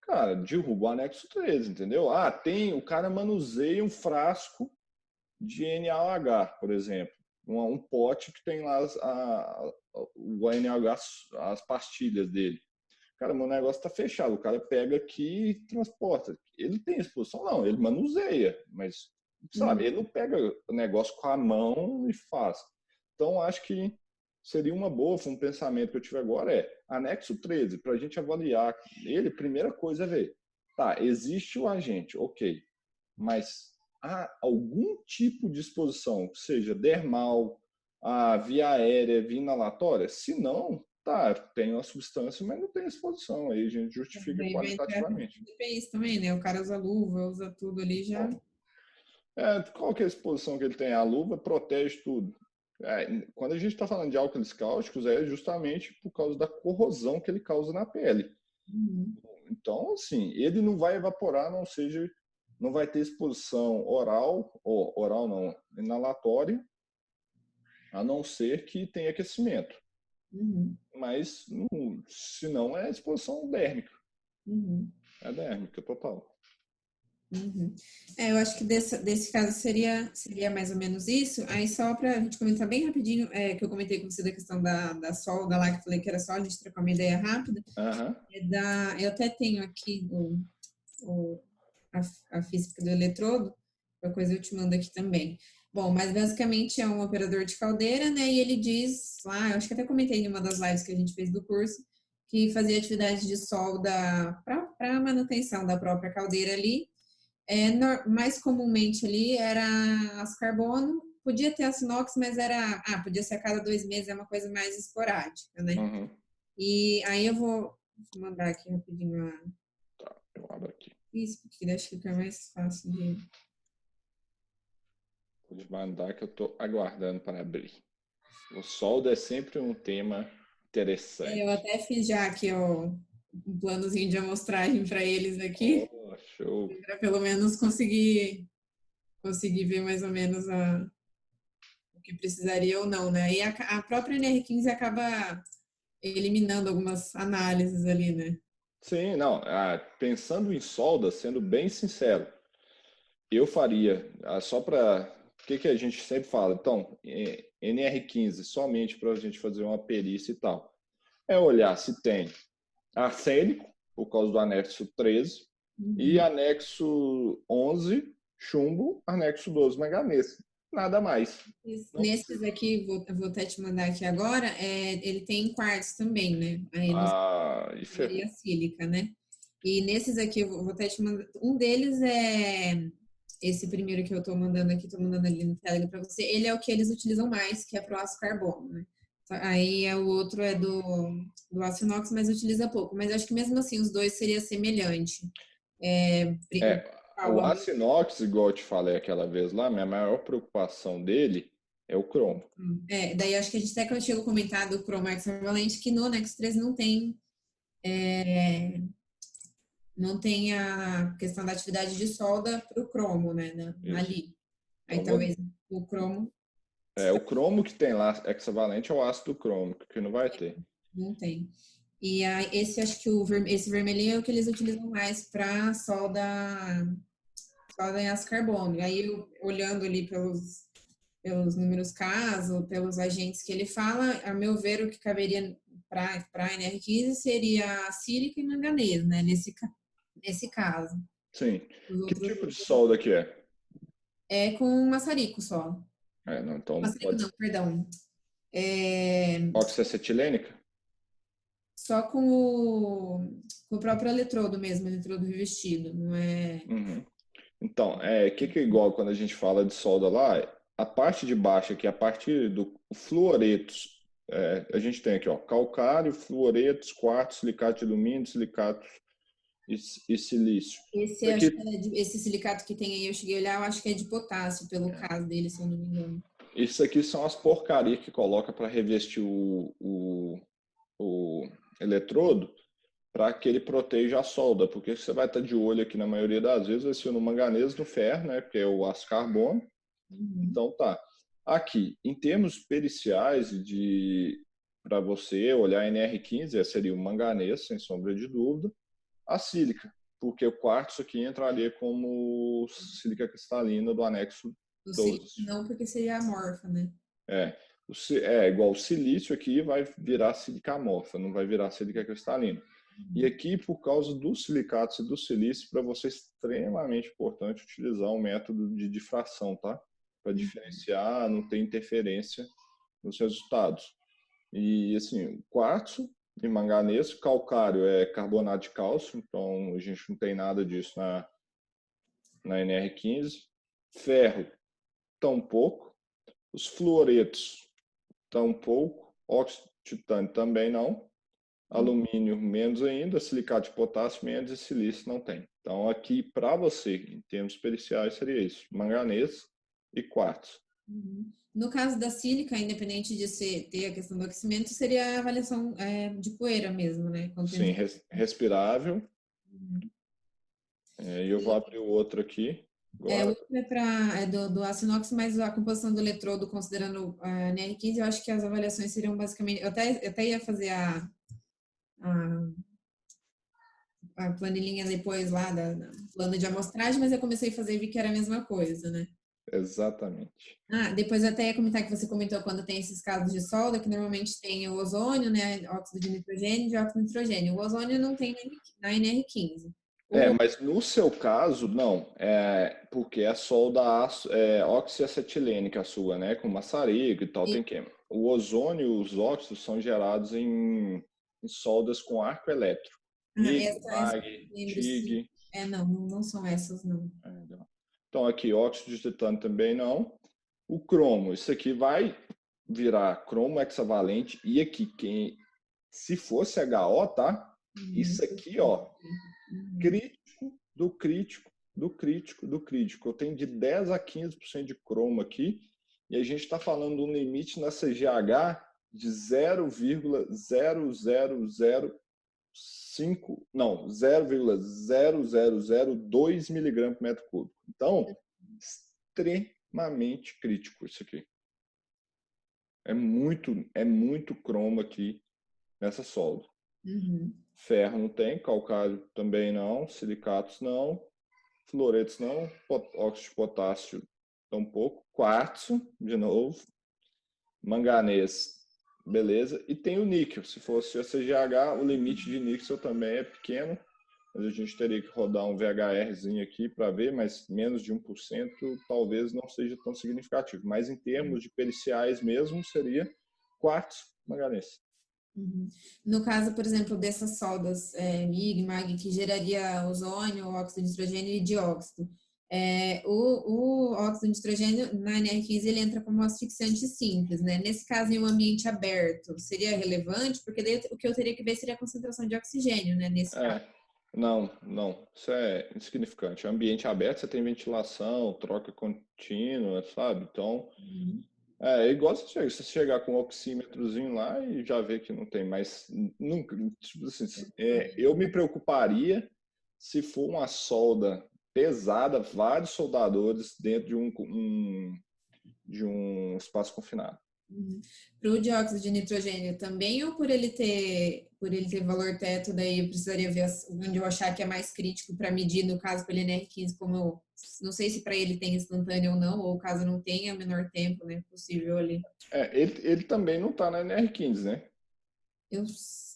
cara, derruba o anexo 13, entendeu? O cara manuseia um frasco de NaOH, por exemplo. Um pote que tem lá o NaOH, as pastilhas dele. Cara, meu negócio tá fechado. O cara pega aqui e transporta. Ele tem exposição? Não, ele manuseia, mas, sabe, ele não pega o negócio com a mão e faz. Então, acho que seria uma boa, um pensamento que eu tive agora anexo 13, para a gente avaliar ele, primeira coisa é ver, tá, existe o agente, ok, mas há algum tipo de exposição, seja dermal, via aérea, via inalatória? Se não, tá, tem uma substância, mas não tem exposição, aí a gente justifica Daí vai entrar qualitativamente. isso também, né? O cara usa luva, usa tudo ali já. Qual que é a exposição que ele tem? A luva protege tudo. Quando a gente está falando de álcools cáusticos, é justamente por causa da corrosão que ele causa na pele. Então, assim, ele não vai evaporar, não vai ter exposição oral, ou oral não, inalatória, a não ser que tenha aquecimento. Mas, se não, é exposição dérmica. É dérmica, total. Uhum. Eu acho que desse caso seria mais ou menos isso. Aí só para a gente comentar bem rapidinho, que eu comentei com você da questão da solda lá, que eu falei que era só a gente trocar uma ideia rápida. Aham. Eu até tenho aqui o, a física do eletrodo, qualquer coisa eu te mando aqui também. Bom, mas basicamente é um operador de caldeira, né? E ele diz lá, eu acho que até comentei em uma das lives que a gente fez do curso, que fazia atividade de solda para manutenção da própria caldeira ali. Mais comumente ali era aço carbono, podia ter aço inox, mas podia ser a cada 2 meses, é uma coisa mais esporádica, né? Uhum. E aí eu vou mandar aqui rapidinho Tá, eu abro aqui. isso, porque acho que fica mais fácil de. Pode mandar que eu estou aguardando para abrir. O solda é sempre um tema Eu interessante. até fiz já aqui um planozinho de amostragem para eles aqui, Oh, show. para pelo menos conseguir ver mais ou menos o que precisaria ou não, né? E a própria NR15 acaba eliminando algumas análises ali, né? Sim, não. Pensando em solda, sendo bem sincero, eu faria, só para. O que a gente sempre fala? Então, NR15 somente para a gente fazer uma perícia e tal. É olhar se tem arsênico, por causa do anexo 13, e Uhum. anexo 11, chumbo, anexo 12, manganês. Nada mais. Não Nesses precisa. aqui, vou até te mandar aqui agora, ele tem quartzo também, né? Aí não E seria ferrou. sílica, né? E nesses aqui, eu vou até te mandar. Um deles é esse primeiro que eu tô mandando aqui, tô mandando ali no Telegram para você. Ele é o que eles utilizam mais, que é pro aço carbono, né? Aí o outro é do aço inox, mas utiliza pouco. Mas acho que mesmo assim os dois seria semelhante. O É, principal, o aço inox, igual eu te falei aquela vez lá, minha maior preocupação dele é o cromo. daí acho que a gente até chegou a comentar do Cromo Hexavalente, que no Nex 3 não tem a questão da atividade de solda para o cromo, né, Isso. ali. Aí Então, talvez o cromo o cromo que tem lá, hexavalente, é o ácido crômico, que não vai ter. não tem. E aí, esse acho que esse vermelhinho é o que eles utilizam mais para solda em aço carbono. E aí, olhando ali pelos números caso, pelos agentes que ele fala, a meu ver, o que caberia para a NR15 seria sílica e manganês, né, nesse caso. Sim. Os Que outros tipo de solda que é? é com maçarico só. Não, então Maçarico pode não, ser perdão. É, oxiacetilênica? só com o próprio eletrodo mesmo, eletrodo revestido, não é? Uhum. Então, que é igual quando a gente fala de solda lá, a parte de baixo aqui, a parte do fluoretos, a gente tem aqui, ó, calcário, fluoretos, quartzo, silicato de alumínio, silicato e silício. Esse, Isso acho aqui, que esse silicato que tem aí, eu cheguei a olhar, eu acho que é de potássio, pelo caso dele, se eu não me engano. isso aqui são as porcarias que coloca para revestir o eletrodo para que ele proteja a solda, porque você vai estar de olho aqui na maioria das vezes, vai ser no manganês, no ferro, né, porque é o aço carbono. Uhum. Então tá. Aqui, em termos periciais de para você olhar NR15, seria o manganês, sem sombra de dúvida, a sílica, porque o quartzo aqui entraria como sílica cristalina do anexo O silício 12. não, porque seria amorfa, né? É, igual o silício aqui vai virar sílica amorfa, não vai virar sílica cristalina. E aqui, por causa dos silicatos e do silício, para você é extremamente importante utilizar um método de difração, tá? Para diferenciar, não ter interferência nos resultados. E assim, quartzo e manganês, calcário é carbonato de cálcio, então a gente não tem nada disso na NR15. Ferro, tão pouco. Os fluoretos, tão pouco. Óxido de titânio também não. Alumínio, menos ainda. Silicato de potássio, menos. E silício não tem. Então, aqui, para você, em termos periciais, seria isso: manganês e quartzo. Uhum. No caso da sílica, independente de ter a questão do aquecimento, seria a avaliação de poeira mesmo, né? Sim, Contento. respirável. Uhum. E eu vou abrir o outro aqui O agora. outro do aço inox, mas a composição do eletrodo, considerando a NR15, eu acho que as avaliações seriam basicamente. Eu até ia fazer a a planilhinha depois lá da plano de amostragem, mas eu comecei a fazer e vi que era a mesma coisa, né? Exatamente. Ah, depois eu até ia comentar que você comentou quando tem esses casos de solda, que normalmente tem o ozônio, né? Óxido de nitrogênio e dióxido de nitrogênio. O ozônio não tem na NR15. Mas no seu caso, não. Porque é solda oxiacetilênica a sua, né? Com maçarico e tal, tem queima. O ozônio, os óxidos são gerados em soldas com arco elétrico. MIG, Essa MAG, lembro sim. TIG. Não são essas, não. Então aqui, óxido de titânio também não. O cromo, isso aqui vai virar cromo hexavalente. E aqui, se fosse HO, tá? Isso aqui, ó, crítico do crítico, do crítico, do crítico. Eu tenho de 10 a 15% de cromo aqui, e a gente está falando de um limite na CGH de 0,0005, não, 0,0002 miligramas por metro cúbico. Então, extremamente crítico isso aqui. É muito cromo aqui nessa solda. Uhum. Ferro não tem, calcário também não, silicatos não, fluoretos não, óxido de potássio tampouco, quartzo, de novo, manganês, beleza, e tem o níquel. Se fosse a CGH, o limite de níquel também é pequeno, mas a gente teria que rodar um VHRzinho aqui para ver, mas menos de 1% talvez não seja tão significativo. Mas em termos de periciais mesmo, seria quartzo, manganês. Uhum. No caso, por exemplo, dessas soldas MIG, MAG, que geraria ozônio, óxido de nitrogênio e dióxido, o óxido de nitrogênio na NR15 ele entra como asfixiante simples, né? Nesse caso, em um ambiente aberto, seria relevante? Porque daí o que eu teria que ver seria a concentração de oxigênio, né? Nesse caso. Não, isso é insignificante. Ambiente aberto, você tem ventilação, troca contínua, sabe? Então, Uhum. é igual você chegar com um oxímetrozinho lá e já ver que não tem, mas nunca, tipo assim, eu me preocuparia se for uma solda pesada, vários soldadores dentro de um espaço confinado. Uhum. Para o dióxido de nitrogênio também, ou por ele ter valor teto, daí eu precisaria ver onde eu achar que é mais crítico para medir, no caso, para ele NR15, como eu não sei se para ele tem instantâneo ou não, ou caso não tenha, menor tempo, né, possível ali. Ele também não está na NR15, né? Eu,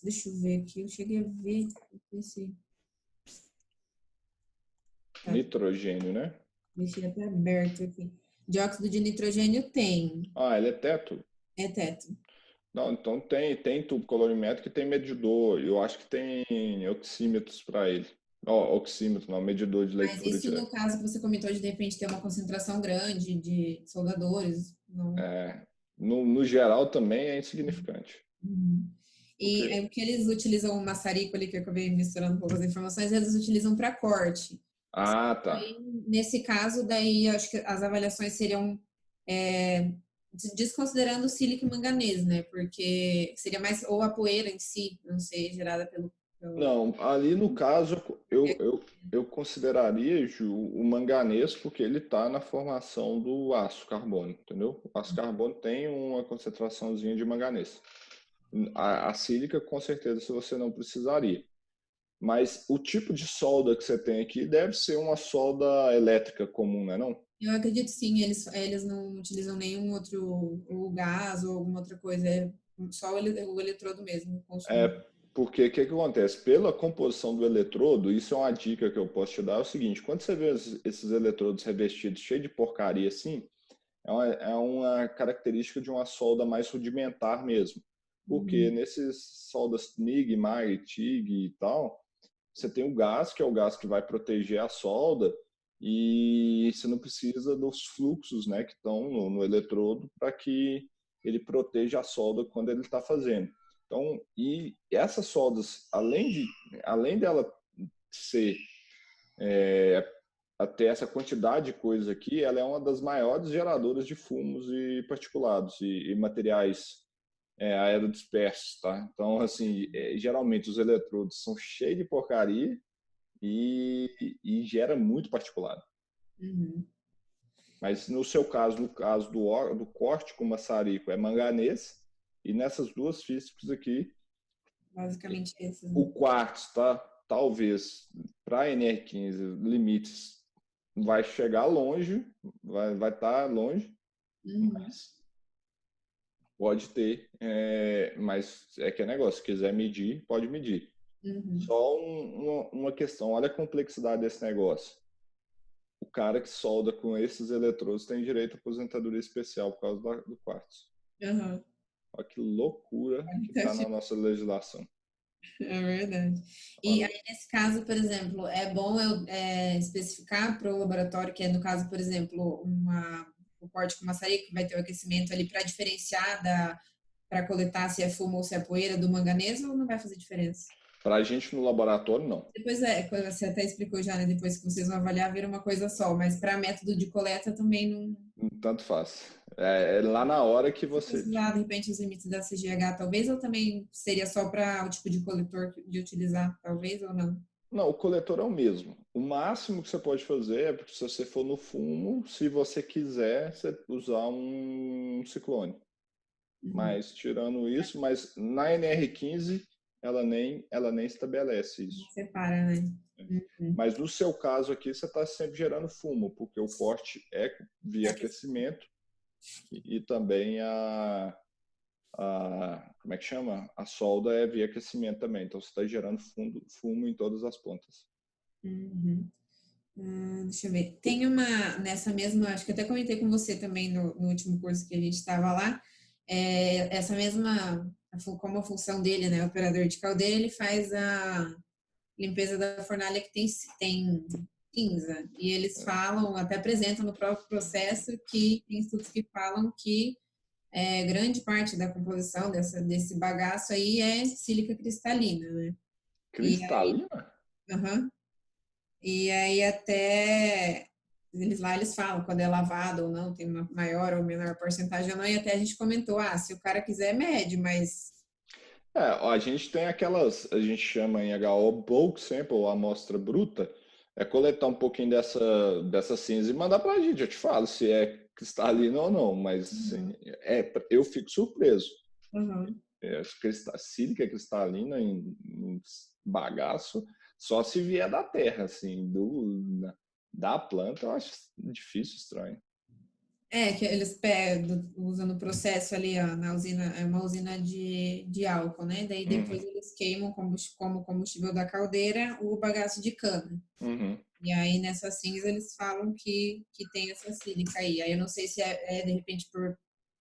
deixa eu ver aqui, eu cheguei a ver esse, tá, Nitrogênio, né? deixei até aberto aqui. Dióxido de nitrogênio tem, Ele é teto? é teto. Não, então tem tubo colorimétrico e tem medidor. Eu acho que tem oxímetros para ele. Oxímetro, não, medidor de Mas leitura isso no direta. caso que você comentou de repente ter uma concentração grande de soldadores, não. No geral também é insignificante. Uhum. E Porque, o que eles utilizam o maçarico ali, que eu acabei misturando um pouco as informações, eles utilizam para corte. tá. Aí, nesse caso, daí acho que as avaliações seriam é, desconsiderando o sílico e manganês, né? Porque seria mais, ou a poeira em si, não sei, gerada pelo. Não, ali no caso eu consideraria, Ju, o manganês porque ele está na formação do aço carbono, entendeu? O aço carbono tem uma concentraçãozinha de manganês. A sílica, com certeza, se você não precisaria. Mas o tipo de solda que você tem aqui deve ser uma solda elétrica comum, né, não? Eu acredito sim, eles não utilizam nenhum outro ou gás ou alguma outra coisa, é só o eletrodo mesmo, consumo. Porque o que acontece? Pela composição do eletrodo, isso é uma dica que eu posso te dar, é o seguinte, quando você vê esses eletrodos revestidos cheios de porcaria assim, é uma característica de uma solda mais rudimentar mesmo. Porque Uhum. nesses soldas MIG, MAG, TIG e tal, você tem o gás, que é o gás que vai proteger a solda, e você não precisa dos fluxos, né, que estão no eletrodo para que ele proteja a solda quando ele está fazendo. Então, e essas soldas, além dela ser até essa quantidade de coisas aqui, ela é uma das maiores geradoras de fumos e particulados e materiais aerodispersos, tá? Então, assim, geralmente os eletrodos são cheios de porcaria e gera muito particulado. Uhum. Mas no seu caso, no caso do corte com maçarico, é manganês, e nessas duas físicas aqui, Basicamente esses, né? o quartzo, tá? talvez para a NR15 limites vai chegar longe, vai estar longe, mas pode ter, mas é que é negócio, se quiser medir, pode medir. Só uma questão, olha a complexidade desse negócio. O cara que solda com esses eletrodos tem direito à aposentadoria especial por causa do quartzo. Olha que loucura que está na nossa legislação. É verdade. E aí, nesse caso, por exemplo, é bom eu especificar para o laboratório que é, no caso, por exemplo, o corte com maçarico, que vai ter o aquecimento ali para diferenciar para coletar se é fumo ou se é poeira do manganês, ou não vai fazer diferença? Para a gente no laboratório, não. Depois, você até explicou já, né? Depois que vocês vão avaliar, vira uma coisa só, mas para método de coleta também não. Tanto faz. É lá na hora que você. De repente, os limites da CGH, talvez, ou também seria só para o tipo de coletor de utilizar, talvez, ou não? Não, o coletor é o mesmo. O máximo que você pode fazer é, porque se você for no fumo, se você quiser, você usar um ciclone. Mas tirando isso, mas na NR15 ela nem estabelece isso. Não separa, né? Mas no seu caso aqui, você está sempre gerando fumo, porque o corte é via aquecimento e também como é que chama? A solda é via aquecimento também. Então você está gerando fumo em todas as pontas. Deixa eu ver. Tem nessa mesma, acho que até comentei com você também no último curso que a gente estava lá, essa mesma, como a função dele, né, operador de caldeira, ele faz a limpeza da fornalha que tem cinza. E eles falam, até apresentam no próprio processo, que tem estudos que falam que grande parte da composição desse bagaço aí é sílica cristalina, né? Cristalina? E aí até eles falam quando é lavado ou não, tem uma maior ou menor porcentagem ou não, e até a gente comentou, se o cara quiser mede, mas... a gente tem aquelas, a gente chama em HO bulk sample, amostra bruta, é coletar um pouquinho dessa cinza e mandar pra gente, eu te falo se é cristalina ou não, mas assim, eu fico surpreso. Sílica cristalina em bagaço, só se vier da terra, assim, da planta, eu acho difícil, estranho. Que eles usam no processo ali, ó, na usina, é uma usina de álcool, né? Daí depois eles queimam como combustível da caldeira o bagaço de cana. E aí nessas cinzas eles falam que tem essa sílica aí. Aí eu não sei se de repente por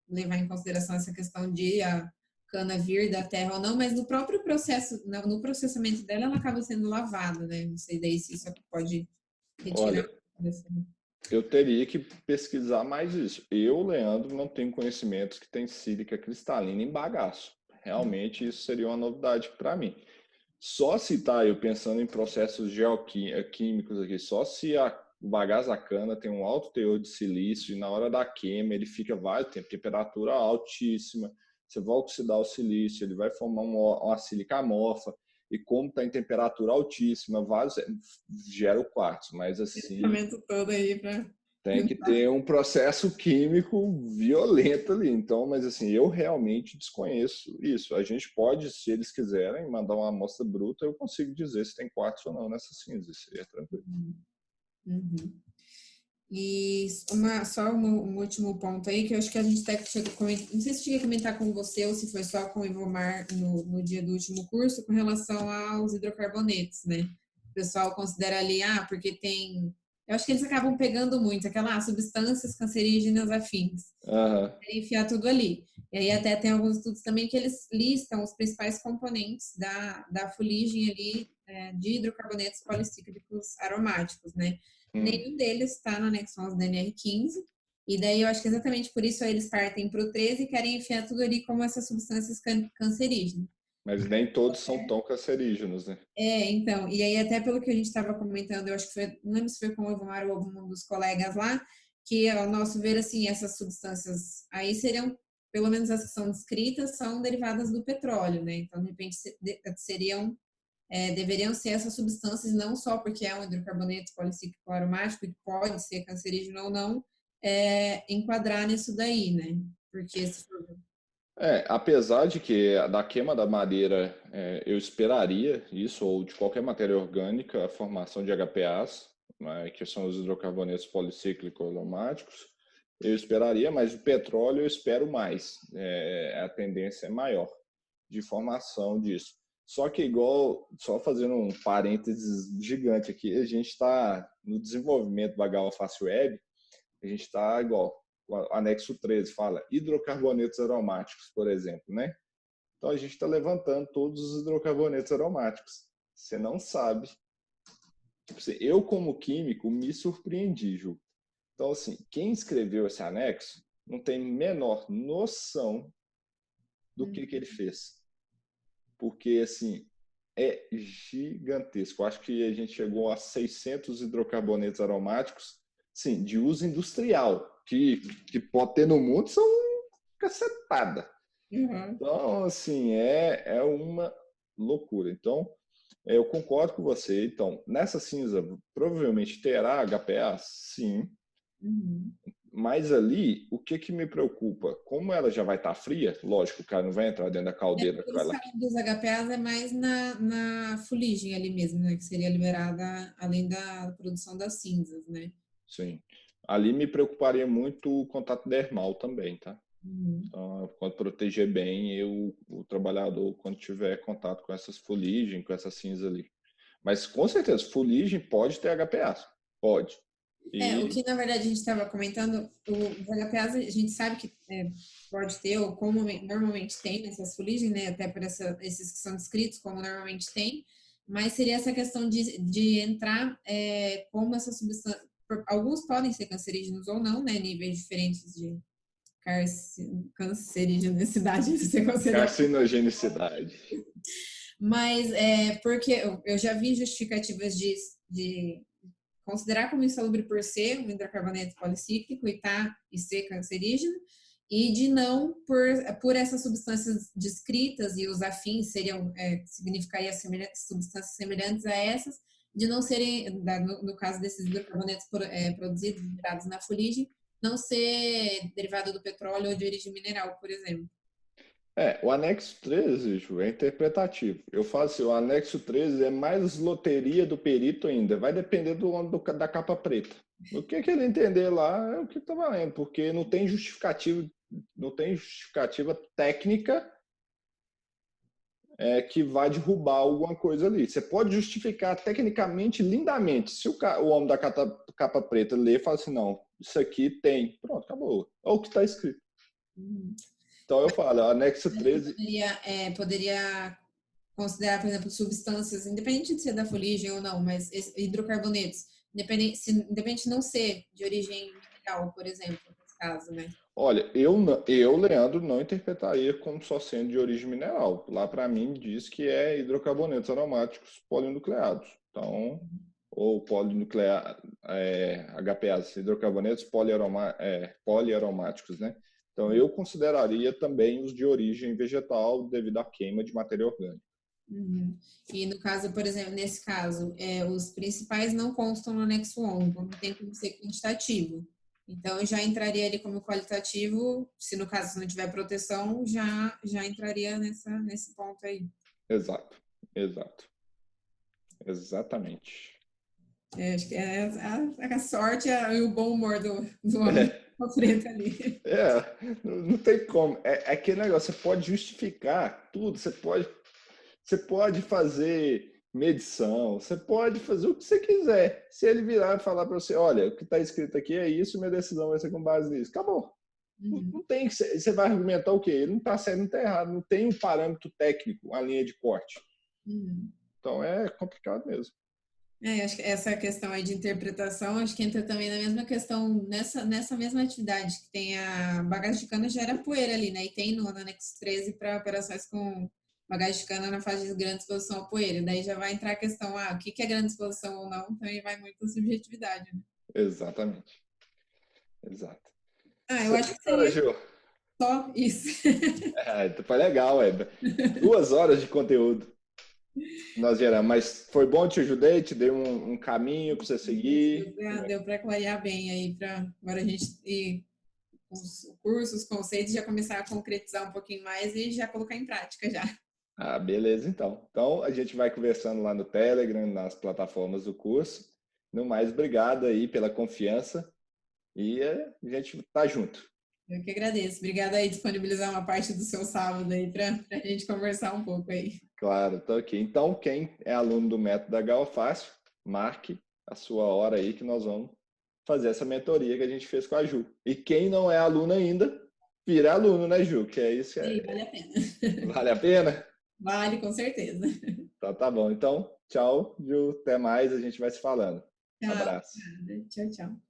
levar em consideração essa questão de a cana vir da terra ou não, mas no próprio processo, no processamento dela, ela acaba sendo lavada, né? Não sei daí se isso pode retirar. Olha, eu teria que pesquisar mais isso. Eu, Leandro, não tenho conhecimentos que tem sílica cristalina em bagaço. Realmente isso seria uma novidade para mim. Só se eu pensando em processos geoquímicos aqui, só se o bagaço da cana tem um alto teor de silício e na hora da queima ele fica vários tempos, temperatura altíssima, você vai oxidar o silício, ele vai formar uma sílica amorfa, e como está em temperatura altíssima, gera o quartzo, mas assim... todo aí tem que ter um processo químico violento ali. Então, mas assim, eu realmente desconheço isso. A gente pode, se eles quiserem, mandar uma amostra bruta, eu consigo dizer se tem quartzo ou não nessa cinza. Seria tranquilo. E só um último ponto aí, que eu acho que a gente até chegou a comentar, não sei se cheguei a comentar com você ou se foi só com o Ivomar no dia do último curso, com relação aos hidrocarbonetos, né? O pessoal considera ali, porque tem... Eu acho que eles acabam pegando muito substâncias cancerígenas afins. E enfiar tudo ali. E aí até tem alguns estudos também que eles listam os principais componentes da fuligem ali de hidrocarbonetos policíclicos aromáticos, né? Nenhum deles está no anexo 11 da NR15, e daí eu acho que exatamente por isso eles partem para o 13 e querem enfiar tudo ali como essas substâncias cancerígenas. Mas nem todos são tão cancerígenos, né? Então, e aí até pelo que a gente estava comentando, eu acho que foi, não lembro se foi com o Ivomar ou algum dos colegas lá, que ao nosso ver, assim, essas substâncias aí seriam, pelo menos as que são descritas, são derivadas do petróleo, né? Então, de repente, deveriam ser essas substâncias, não só porque é um hidrocarboneto policíclico aromático, que pode ser cancerígeno ou não, enquadrar nisso daí, né? Porque se for Apesar de que da queima da madeira eu esperaria isso, ou de qualquer matéria orgânica, a formação de HPAs, né, que são os hidrocarbonetos policíclicos aromáticos, eu esperaria, mas o petróleo eu espero mais. A tendência é maior de formação disso. Só que igual, só fazendo um parênteses gigante aqui, a gente está no desenvolvimento da Galface Web, a gente está igual, o anexo 13 fala hidrocarbonetos aromáticos, por exemplo, né? Então a gente está levantando todos os hidrocarbonetos aromáticos. Você não sabe. Tipo assim, eu, como químico, me surpreendi, Ju. Então, assim, quem escreveu esse anexo não tem menor noção do que ele fez. Porque, assim, é gigantesco. Eu acho que a gente chegou a 600 hidrocarbonetos aromáticos, sim, de uso industrial, que pode ter no mundo, são cacetada. Uhum. Então, assim, é uma loucura. Então, eu concordo com você. Então, nessa cinza, provavelmente terá HPA? Sim. Uhum. Mas ali, o que me preocupa? Como ela já vai estar fria, lógico, o cara não vai entrar dentro da caldeira com Eles ela. falam dos HPAs é mais na fuligem ali mesmo, né? Que seria liberada além da produção das cinzas, né? Sim. Ali me preocuparia muito o contato dermal também, tá? Uhum. Então, quando proteger bem o trabalhador quando tiver contato com essas fuligens, com essa cinza ali. Mas com certeza, fuligem pode ter HPA. Pode. O E que na verdade a gente estava comentando, os HPAs a gente sabe que pode ter, ou como normalmente tem nessas fuligens, né? Até por esses que são descritos como normalmente tem, mas seria essa questão de entrar como essa substância. Alguns podem ser cancerígenos ou não, né? Níveis diferentes de cancerigenicidade, se você considera. carcinogenicidade. Mas porque eu já vi justificativas de considerar como insalubre por ser um hidrocarboneto policíclico e ser cancerígeno, e de não por essas substâncias descritas e os afins seriam, significaria substâncias semelhantes a essas, de não serem, no caso desses hidrocarbonetos produzidos, liberados na fuligem, não ser derivado do petróleo ou de origem mineral, por exemplo. O anexo 13, Ju, é interpretativo. Eu falo assim, o anexo 13 é mais loteria do perito ainda. Vai depender da capa preta. O que ele entender lá é o que está valendo, porque não tem justificativa técnica que vai derrubar alguma coisa ali. Você pode justificar tecnicamente, lindamente. Se o homem da capa preta ler e fala assim, não, isso aqui tem. Pronto, acabou. Olha o que está escrito. Uhum. Então eu falo, anexo 13. Poderia considerar, por exemplo, substâncias, independente de ser da fuligem ou não, mas hidrocarbonetos, independente de não ser de origem mineral, por exemplo, nesse caso, né? Olha, Leandro, não interpretaria como só sendo de origem mineral. Lá para mim diz que é hidrocarbonetos aromáticos polinucleados. Então, ou polinuclear, HPAs, hidrocarbonetos poliaromáticos, né? Então, eu consideraria também os de origem vegetal devido à queima de matéria orgânica. Uhum. E no caso, por exemplo, nesse caso, os principais não constam no anexo 11, então não tem como ser quantitativo. Então, já entraria ali como qualitativo, se no caso não tiver proteção, já entraria nesse ponto aí. Exato, exato, exatamente. Acho que é a sorte e o bom humor do homem preto ali. Não tem como. É aquele negócio, você pode justificar tudo, você pode fazer medição, você pode fazer o que você quiser. Se ele virar e falar para você, olha, o que está escrito aqui é isso, minha decisão vai ser com base nisso. Acabou. Uhum. Não tem, você vai argumentar o quê? Ele não está certo, não está errado, não tem um parâmetro técnico, uma linha de corte. Uhum. Então é complicado mesmo. Acho que essa questão aí de interpretação, acho que entra também na mesma questão, nessa mesma atividade, que tem a bagagem de cana gera poeira ali, né? E tem no anexo 13 para operações com bagagem de cana na fase de grande exposição à poeira. Daí já vai entrar a questão, o que é grande exposição ou não, também vai muito da subjetividade, né? Exatamente. Exato. Eu acho que Senhora seria Gil, só isso. foi legal, 2 horas de conteúdo nós geramos, mas foi bom, te ajudei, te dei um caminho para você seguir. Deu para clarear bem aí, para agora a gente ir os cursos, os conceitos, já começar a concretizar um pouquinho mais e já colocar em prática já. Ah, beleza, então. Então, a gente vai conversando lá no Telegram, nas plataformas do curso. No mais, obrigado aí pela confiança e a gente tá junto. Eu que agradeço. Obrigada aí disponibilizar uma parte do seu sábado aí para a gente conversar um pouco aí. Claro, tá ok. Então, quem é aluno do Método HO Fácil, marque a sua hora aí que nós vamos fazer essa mentoria que a gente fez com a Ju. E quem não é aluno ainda, vira aluno, né, Ju? Que é isso que Sim, vale a pena. vale a pena? Vale, com certeza. Então tá bom. Então, tchau, Ju. Até mais, a gente vai se falando. Tchau. Abraço. Tchau, tchau.